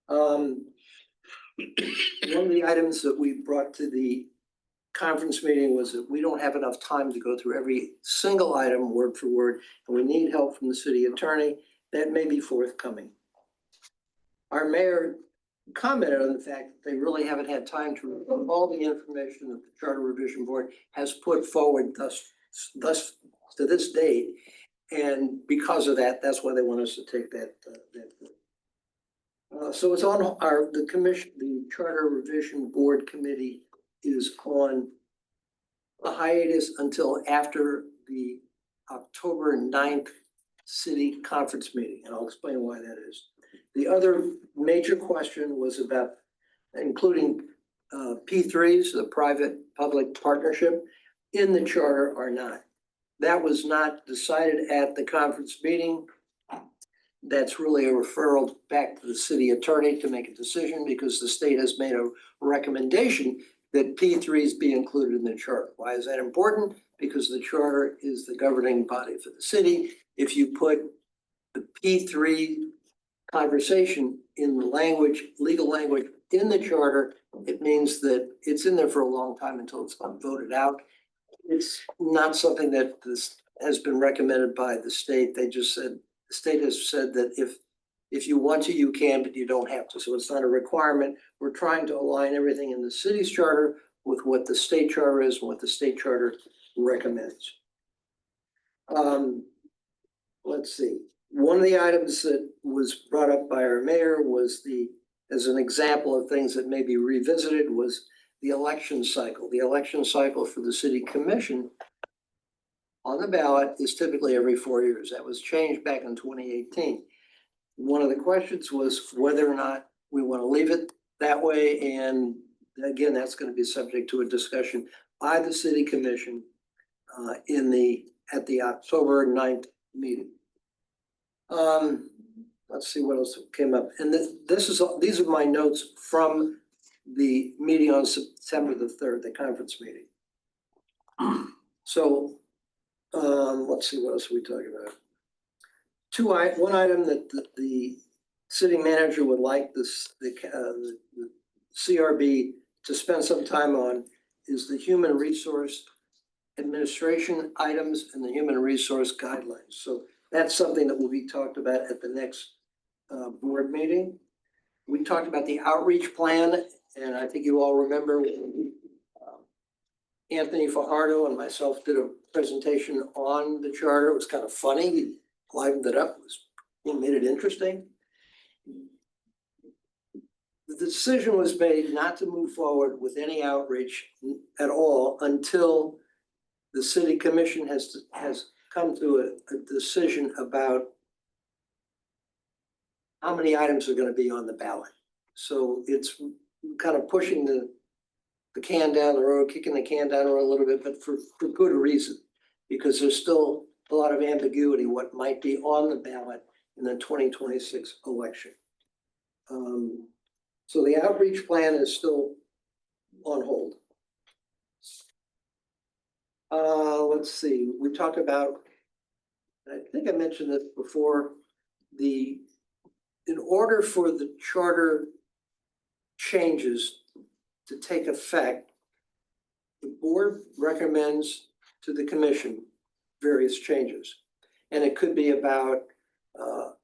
One of the items that we brought to the conference meeting was that we don't have enough time to go through every single item word for word, and we need help from the city attorney. That may be forthcoming. Our mayor commented on the fact that they really haven't had time to review all the information that the Charter Revision Board has put forward thus to this date. And because of that, that's why they want us to take that. So it's on the commission, the Charter Revision Board Committee is on a hiatus until after the October 9th city conference meeting, and I'll explain why that is. The other major question was about including P3s, the private-public partnership, in the charter or not. That was not decided at the conference meeting. That's really a referral back to the city attorney to make a decision because the state has made a recommendation that P3s be included in the charter. Why is that important? Because the charter is the governing body for the city. If you put the P3 conversation in the language, legal language in the charter, it means that it's in there for a long time until it's voted out. It's not something that this has been recommended by the state. They just said, the state has said that if you want to, you can, but you don't have to. So it's not a requirement. We're trying to align everything in the city's charter with what the state charter is and what the state charter recommends. Let's see. One of the items that was brought up by our mayor was as an example of things that may be revisited was the election cycle. The election cycle for the city commission on the ballot is typically every 4 years. That was changed back in 2018. One of the questions was whether or not we want to leave it that way. And again, that's going to be subject to a discussion by the city commission at the October 9th meeting. Let's see what else came up. And these are my notes from the meeting on September the 3rd, the conference meeting. So let's see, what else are we talking about? One item that the city manager would like the CRB to spend some time on is the human resource administration items and the human resource guidelines. So that's something that will be talked about at the next board meeting. We talked about the outreach plan, and I think you all remember Anthony Fajardo and myself did a presentation on the charter. It was kind of funny. He livened it up. It made it interesting. The decision was made not to move forward with any outreach at all until the city commission has come to a decision about how many items are going to be on the ballot. So it's kind of pushing the can down the road, kicking the can down the road a little bit, but for good reason, because there's still a lot of ambiguity what might be on the ballot in the 2026 election. So the outreach plan is still on hold. Let's see, we talked about, I think I mentioned this before, in order for the charter changes to take effect, the board recommends to the commission various changes. And it could be about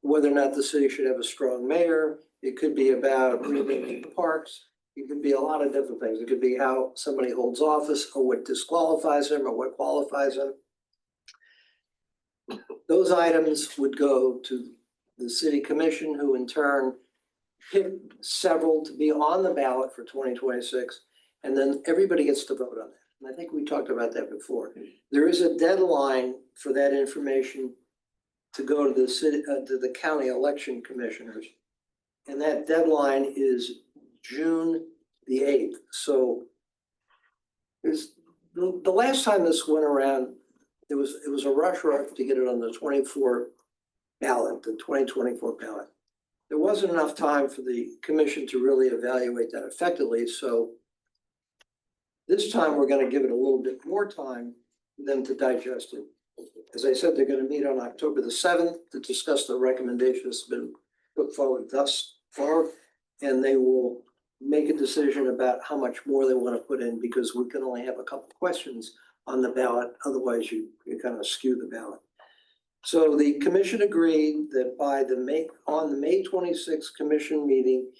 whether or not the city should have a strong mayor. It could be about renaming the parks. It could be a lot of different things. It could be how somebody holds office or what disqualifies them or what qualifies them. Those items would go to the city commission, who in turn picked several to be on the ballot for 2026. And then everybody gets to vote on that. And I think we talked about that before. There is a deadline for that information to go to the city, to the county election commissioners. And that deadline is June the 8th. So the last time this went around, it was a rush to get it on the 24 ballot, the 2024 ballot. There wasn't enough time for the commission to really evaluate that effectively. So this time we're going to give it a little bit more time for them to digest it. As I said, they're going to meet on October the 7th to discuss the recommendations that have been put forward thus far, and they will make a decision about how much more they want to put in, because we can only have a couple of questions on the ballot. Otherwise, you kind of skew the ballot. So the commission agreed that on the May 26th commission meeting,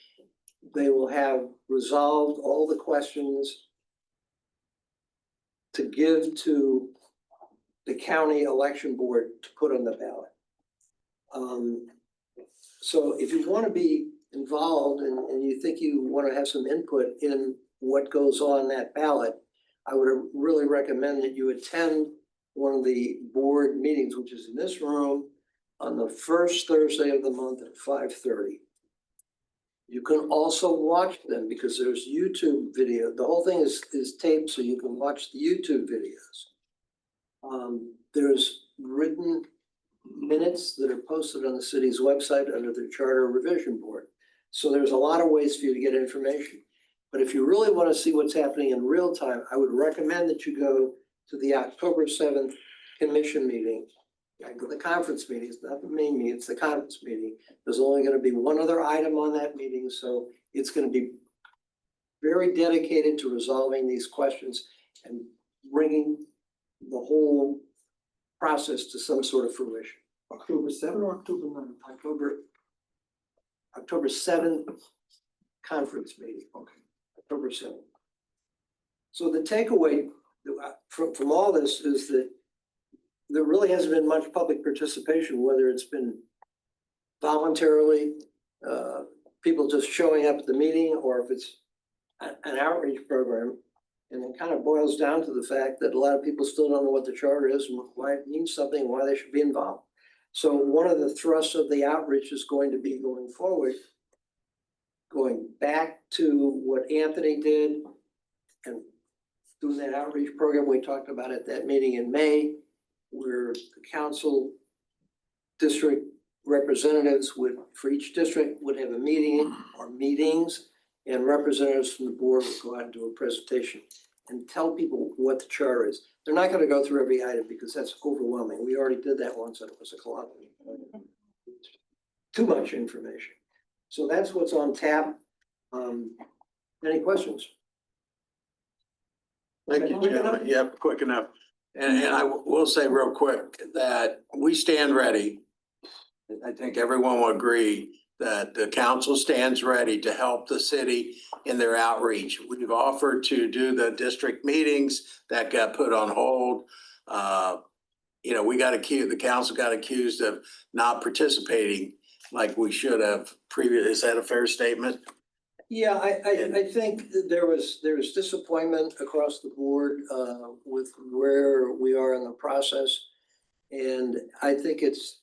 they will have resolved all the questions to give to the county election board to put on the ballot. So if you want to be involved and you think you want to have some input in what goes on that ballot, I would really recommend that you attend one of the board meetings, which is in this room on the first Thursday of the month at 5:30. You can also watch them because there's YouTube video. The whole thing is taped, so you can watch the YouTube videos. There's written minutes that are posted on the city's website under the Charter Revision Board. So there's a lot of ways for you to get information. But if you really want to see what's happening in real time, I would recommend that you go to the October 7th commission meeting. The conference meeting, it's not the main meeting, it's the conference meeting. There's only going to be one other item on that meeting, so it's going to be very dedicated to resolving these questions and bringing the whole process to some sort of fruition. October 7 or October 9? October 7th conference meeting. Okay. October 7th. So the takeaway from all this is that there really hasn't been much public participation, whether it's been voluntarily, people just showing up at the meeting, or if it's an outreach program. And it kind of boils down to the fact that a lot of people still don't know what the charter is and why it means something, why they should be involved. So one of the thrusts of the outreach is going to be going forward, going back to what Anthony did and doing that outreach program we talked about at that meeting in May, where the council district representatives would, for each district, would have a meeting or meetings, and representatives from the board would go out and do a presentation and tell people what the charter is. They're not gonna go through every item because that's overwhelming. We already did that once and it was a calamity. Too much information. So that's what's on tap. Any questions? Thank you, gentlemen. Yep, quick enough. And I will say real quick that we stand ready. I think everyone will agree that the council stands ready to help the city in their outreach. We've offered to do the district meetings that got put on hold. You know, the council got accused of not participating like we should have previously. Is that a fair statement? Yeah, I think that there was disappointment across the board with where we are in the process. And I think it's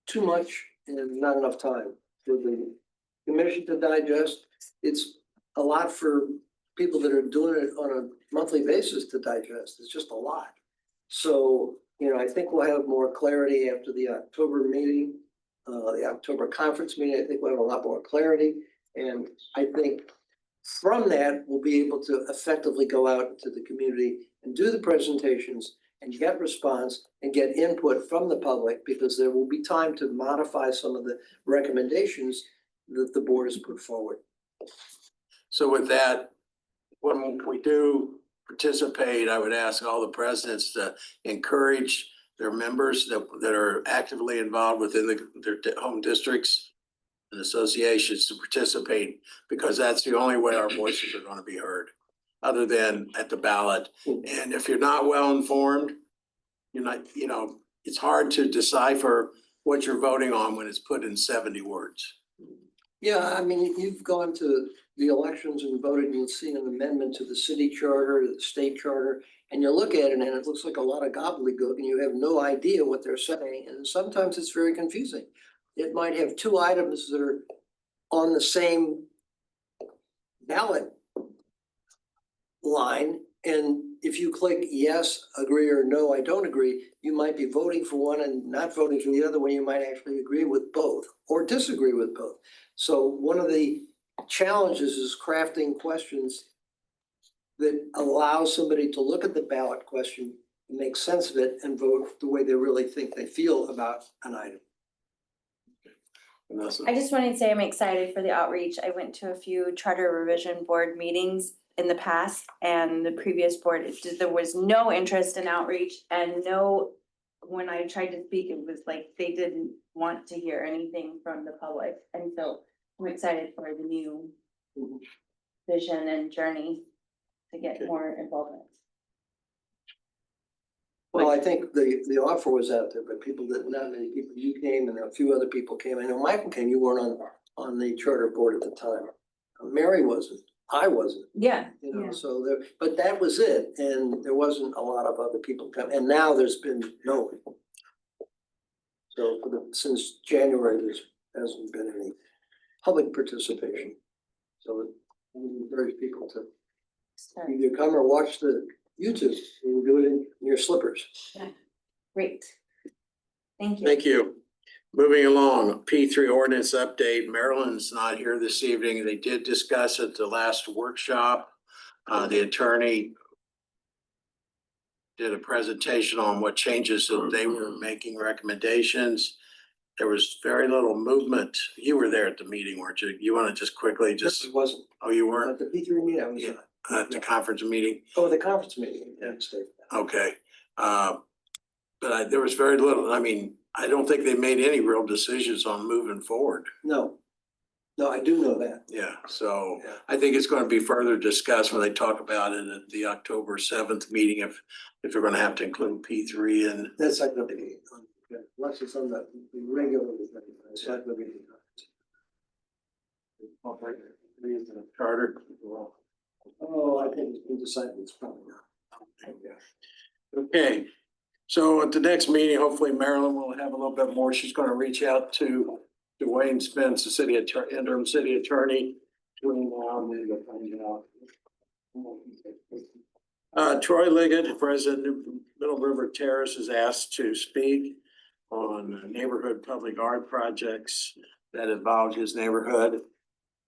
too much and not enough time for the commission to digest. It's a lot for people that are doing it on a monthly basis to digest. It's just a lot. So, you know, I think we'll have more clarity after the October meeting, the October conference meeting. I think we'll have a lot more clarity. And I think from that, we'll be able to effectively go out into the community and do the presentations and get response and get input from the public, because there will be time to modify some of the recommendations that the board has put forward. So with that, when we do participate, I would ask all the presidents to encourage their members that are actively involved within their home districts and associations to participate, because that's the only way our voices are going to be heard, other than at the ballot. And if you're not well informed, you're not, you know, it's hard to decipher what you're voting on when it's put in 70 words. Yeah, I mean, you've gone to the elections and voted, and you'll see an amendment to the city charter, the state charter, and you look at it and it looks like a lot of gobbledygook and you have no idea what they're saying. And sometimes it's very confusing. It might have two items that are on the same ballot line. And if you click yes, agree, or no, I don't agree, you might be voting for one and not voting for the other one. You might actually agree with both or disagree with both. So one of the challenges is crafting questions that allow somebody to look at the ballot question, make sense of it, and vote the way they really think they feel about an item. I just wanted to say I'm excited for the outreach. I went to a few charter revision board meetings in the past, and the previous board, there was no interest in outreach, and when I tried to speak, it was like they didn't want to hear anything from the public. And so I'm excited for the new vision and journey to get more involvement. Well, I think the offer was out there, but not many people, you came and a few other people came. I know Michael came, you weren't on the charter board at the time. Mary wasn't, I wasn't. Yeah. You know, so but that was it, and there wasn't a lot of other people come, and now there's been no one. So since January, there hasn't been any public participation. So we encourage people to either come or watch the YouTube, and do it in your slippers. Yeah. Great. Thank you. Thank you. Moving along, P3 ordinance update. Marilyn's not here this evening. They did discuss at the last workshop. The attorney did a presentation on what changes that they were making recommendations. There was very little movement. You were there at the meeting, weren't you? You want to just quickly It wasn't. Oh, you weren't? At the P3 meeting, I was. Yeah. At the conference meeting. Oh, the conference meeting, yeah, Okay. But there was very little, I mean, I don't think they made any real decisions on moving forward. No. No, I do know that. Yeah, so I think it's gonna be further discussed when they talk about it at the October 7th meeting, if they're gonna have to include P3 and. That's like the, unless it's on the regular, it's not gonna be. Charter. Oh, I think it's been decided, it's probably not. Okay, so at the next meeting, hopefully Marilyn will have a little bit more. She's gonna reach out to Dwayne Spence, the city attorney, interim city attorney. Between now and then to find out. Troy Liggett, President of Middle River Terrace, is asked to speak on neighborhood public art projects that involve his neighborhood.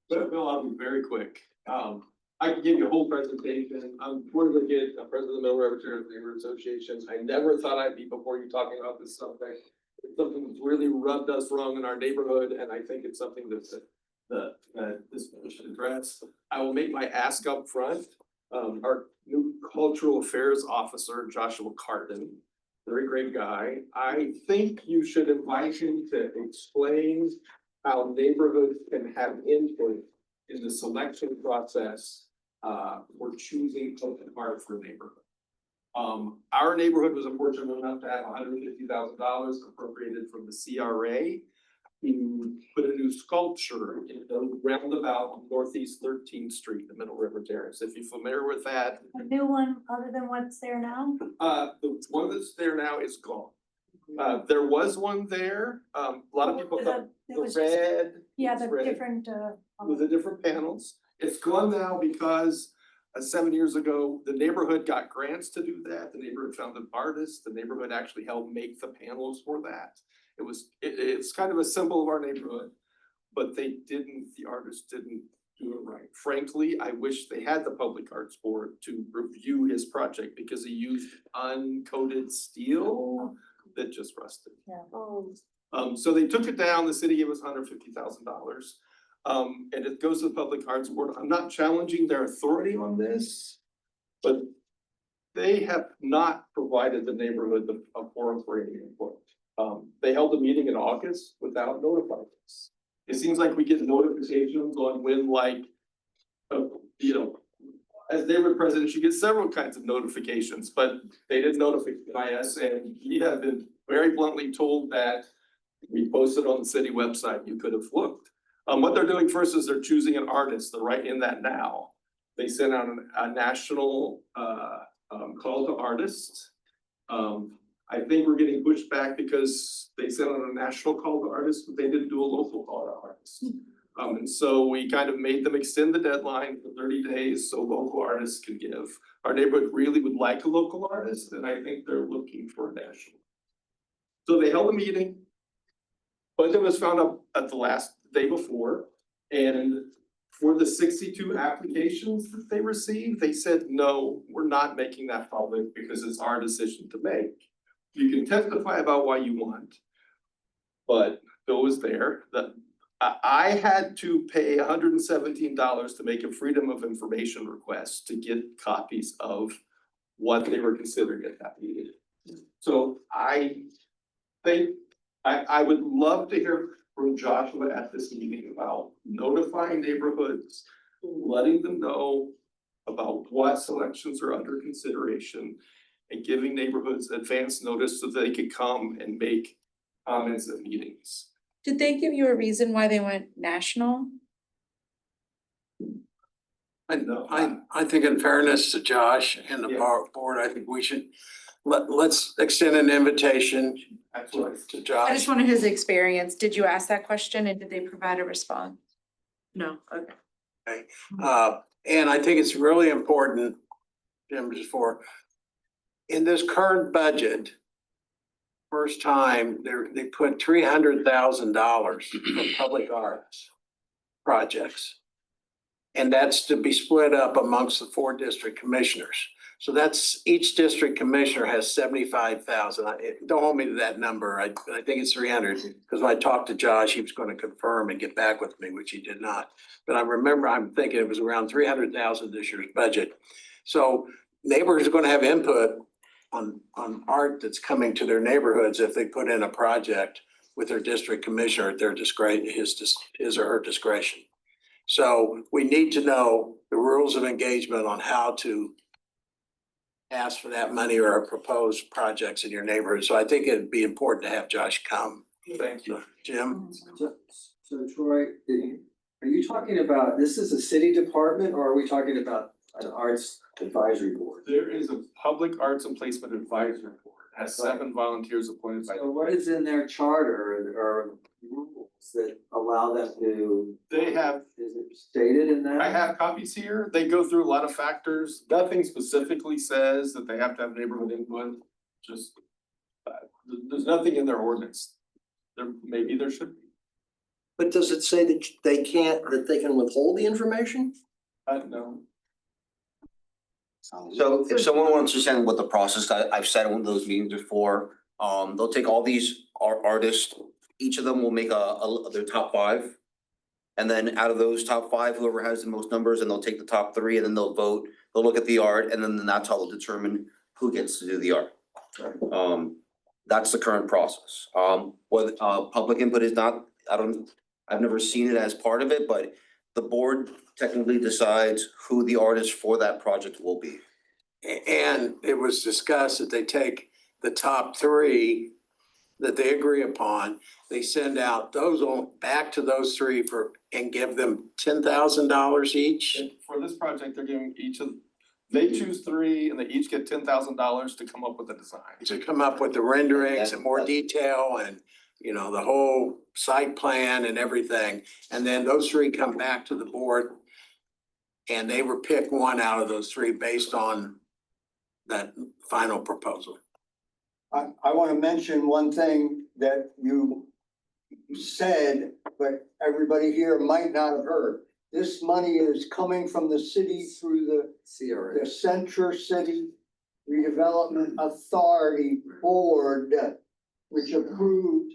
Bill, I'll be very quick. I can give you a whole presentation. I'm Troy Liggett, I'm president of the Middle River Terrace Neighborhood Association. I never thought I'd be before you talking about this subject. It's something that's really rubbed us wrong in our neighborhood, and I think it's something that's that this board should address. I will make my ask up front. Our new cultural affairs officer, Joshua Carden, very great guy. I think you should invite him to explain how neighborhoods can have input in the selection process for choosing public art for a neighborhood. Our neighborhood was unfortunate enough to have $150,000 appropriated from the CRA to put a new sculpture in the roundabout on Northeast 13th Street, the Middle River Terrace. If you're familiar with that, A new one other than what's there now? the one that's there now is gone. There was one there. A lot of people thought It the was just- red. Yeah, it's the red different, with the different panels. It's gone now because 7 years ago, the neighborhood got grants to do that. The neighborhood found an artist. The neighborhood actually helped make the panels for that. It's kind of a symbol of our neighborhood, but the artist didn't do it right. Frankly, I wish they had the Public Arts Board to review his project because he used uncoated steel that just rusted. yeah. So they took it down, the city gave us $150,000. And it goes to the Public Arts Board. I'm not challenging their authority on this, but they have not provided the neighborhood a forum for any input. They held a meeting in August without notifying us. It seems like we get notifications on when as neighborhood president, you get several kinds of notifications, but they didn't notify us, and we have been very bluntly told that we posted on the city website, you could have looked. What they're doing first is they're choosing an artist, they're right in that now. They sent out a national call to artists. I think we're getting pushed back because they sent out a national call to artists, but they didn't do a local call to artists. And so we kind of made them extend the deadline for 30 days so local artists can give. Our neighborhood really would like a local artist, and I think they're looking for a national. So they held a meeting. Budget was found out at the last day before, and for the 62 applications that they received, they said, no, we're not making that public because it's our decision to make. You can testify about why you want, but Bill was there, that I had to pay $117 to make a Freedom of Information request to get copies of what they were considering at that meeting. So I think I would love to hear from Joshua at this meeting about notifying neighborhoods, letting them know about what selections are under consideration, and giving neighborhoods advance notice so they could come and make comments at meetings. Did they give you a reason why they went national? I think in fairness to Josh and the board, I think we should let's extend an invitation to Josh. I just wanted his experience. Did you ask that question and did they provide a response? No, okay. Okay, and I think it's really important, Jim, just for, in this current budget, first time, they put $300,000 for public arts projects. And that's to be split up amongst the 4 district commissioners. So that's, each district commissioner has 75,000. Don't hold me to that number. I think it's 300, because when I talked to Josh, he was going to confirm and get back with me, which he did not. But I remember, I'm thinking it was around 300,000 this year's budget. So neighbors are going to have input, on art that's coming to their neighborhoods if they put in a project with their district commissioner at their discretion, his or her discretion. So we need to know the rules of engagement on how to ask for that money or propose projects in your neighborhood. So I think it'd be important to have Josh come. Thank you. Jim? So Troy, are you talking about, this is a city department or are we talking about an arts advisory board? There is a public arts and placement advisory board, has 7 volunteers appointed by. So what is in their charter or rules that allow them to? They have. Is it stated in that? I have copies here. They go through a lot of factors. Nothing specifically says that they have to have neighborhood input. Just, there's nothing in their ordinance. Maybe there should be. But does it say that they can withhold the information? No. So if someone wants to send what the process, I've sat in one of those meetings before, they'll take all these artists, each of them will make their top 5. And then out of those top 5, whoever has the most numbers, and they'll take the top 3 and then they'll vote, they'll look at the art, and then that's how they'll determine who gets to do the art. That's the current process. What public input is not, I've never seen it as part of it, but the board technically decides who the artist for that project will be. And it was discussed that they take the top 3 that they agree upon, they send out those back to those 3 and give them $10,000 each. And for this project, they're giving they choose 3 and they each get $10,000 to come up with a design. To come up with the renderings and more detail and, you know, the whole site plan and everything. And then those 3 come back to the board and they were pick one out of those 3 based on that final proposal. I want to mention one thing that you said, but everybody here might not have heard. This money is coming from the city through the Central City Redevelopment Authority Board, which approved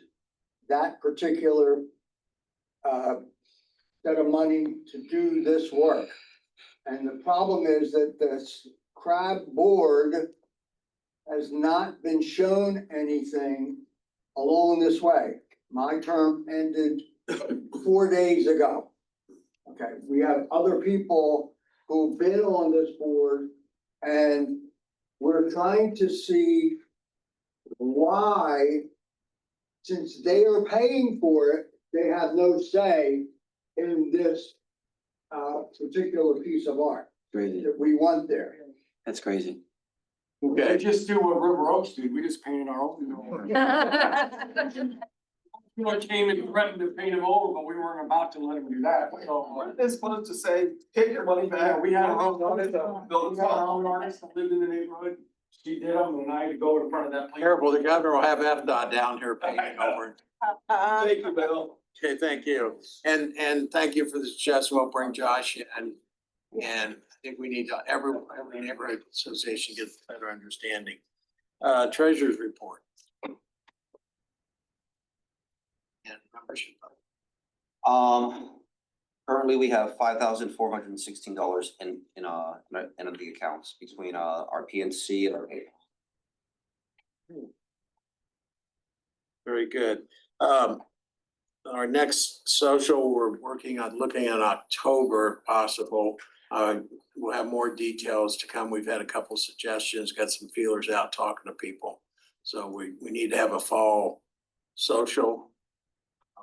that particular set of money to do this work. And the problem is that the CRAB board has not been shown anything along this way. My term ended 4 days ago. Okay, we have other people who've been on this board and we're trying to see why, since they are paying for it, they have no say in this particular piece of art Crazy. that we want there. That's crazy. Okay. Just do what River Oaks did, we just painted our own. Someone came and threatened to paint them over, but we weren't about to let him do that, so. What are they supposed to say? Take your money back. Yeah, we had our own artist, that lived in the neighborhood, she did them, and I had to go in front of that. Careful, the governor will have FDOT down here painting over. Thank you, Bill. Okay, thank you. And thank you for the suggestion. We'll bring Josh in. And I think we need to, every neighborhood association gets a better understanding. Treasurer's report. And membership. Currently, we have $5,416 in the accounts between our PNC and our PayPal. Very good. Our next social, we're working on looking at October if possible. We'll have more details to come. We've had a couple suggestions, got some feelers out talking to people. So we need to have a fall social,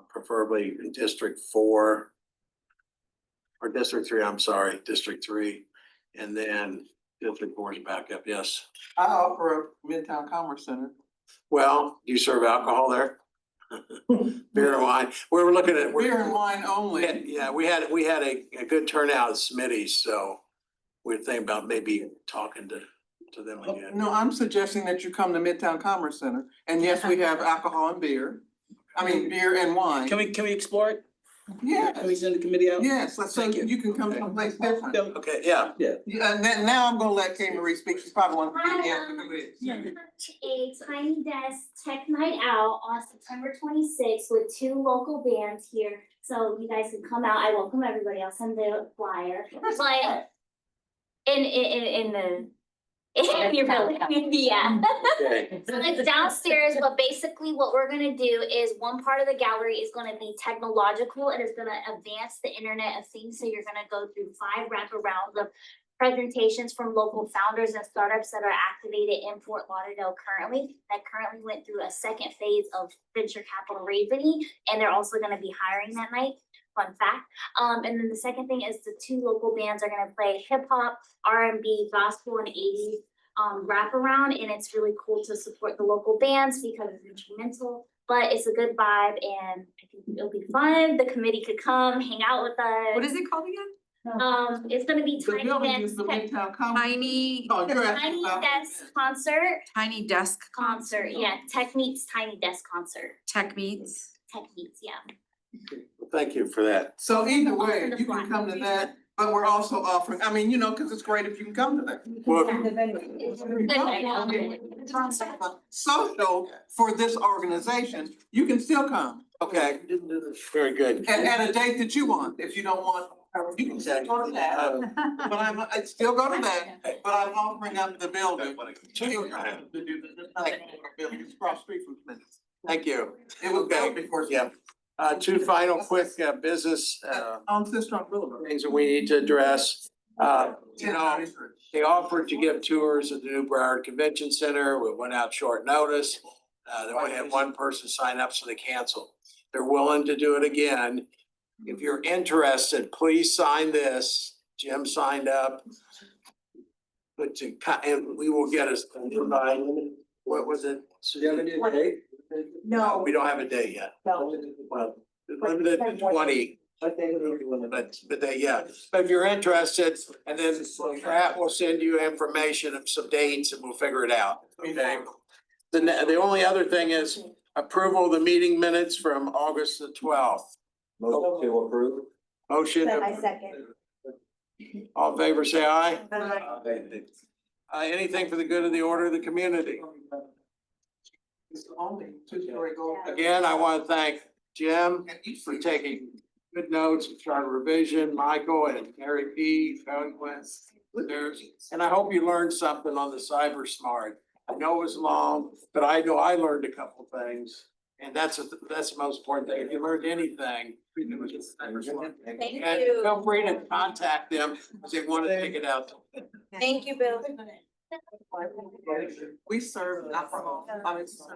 preferably in District 4. Or District 3, I'm sorry, District 3. And then District 4 is back up, yes. I offer a Midtown Commerce Center. Well, do you serve alcohol there? Beer and wine. We were looking at. Beer and wine only. Yeah, we had a good turnout at Smitty's, so we're thinking about maybe talking to them again. No, I'm suggesting that you come to Midtown Commerce Center, and yes, we have alcohol and beer. I mean, beer and wine. Can we explore it? Yeah. Can we send the committee out? Yes, so you can come someplace different. Okay, yeah. Yeah, and then now I'm gonna let Kay Marie speak. She's probably one of the A Tiny Desk Tech Night Out on September 26th with 2 local bands here. So you guys can come out. I welcome everybody. I'll send the flyer. But in the You're really, yeah. Okay. So it's downstairs, but basically what we're gonna do is one part of the gallery is gonna be technological and it's gonna advance the Internet of Things. So you're gonna go through 5 wraparounds of presentations from local founders and startups that are activated in Fort Lauderdale currently, that currently went through a second phase of venture capital raising, and they're also gonna be hiring that night. Fun fact. And then the second thing is the 2 local bands are gonna play hip hop, R&B, gospel, and 80s wraparound, and it's really cool to support the local bands because it's instrumental. But it's a good vibe, and I think it'll be fun. The committee could come, hang out with us. What is it called again? It's gonna be The Tiny building is Desk, the Midtown Conference. Tiny, Oh, you're asking Tiny about- Desk Concert, Tiny Desk concert, yeah, Tech Meets Tiny Desk Concert, Tech Meets. Tech Meets, yeah. Thank you for that. So either Also way, the you flag. can come to that, but we're also offering, I mean, you know, cause it's great if you can come to that. Well, It's good, I know. Social for this organization, you can still come. okay, very good. At a date that you want, if you don't want, you can still go to that. But I'd still go to that, but I'm offering up the building. To do the building, it's across the street from Clinton's. Thank you. It was Okay, built before. yeah. 2 final quick business On Sistrunk Boulevard. things that we need to address. You know, they offered to give tours of the new Broward Convention Center. We went out short notice. They only had 1 person sign up, so they canceled. They're willing to do it again. If you're interested, please sign this. Jim signed up. But and we will get us, what was it? No. We don't have a date yet. No. Well, limited to 20. But yeah, but if you're interested, and then Pratt will send you information of some dates and we'll figure it out, okay? The only other thing is approval of the meeting minutes from August the 12th. Motion to approve. Motion, I second. all in favor, say aye. Anything for the good of the order of the community. It's the only 2-story gold. Again, I want to thank Jim for taking good notes of charter revision, Michael and Mary P. And I hope you learned something on the cyber smart. I know it was long, but I know I learned a couple things. And that's the most important thing. If you learned anything. Thank And you. feel free to contact them if they want to take it out. Thank you, Bill. We serve alcohol. I mean,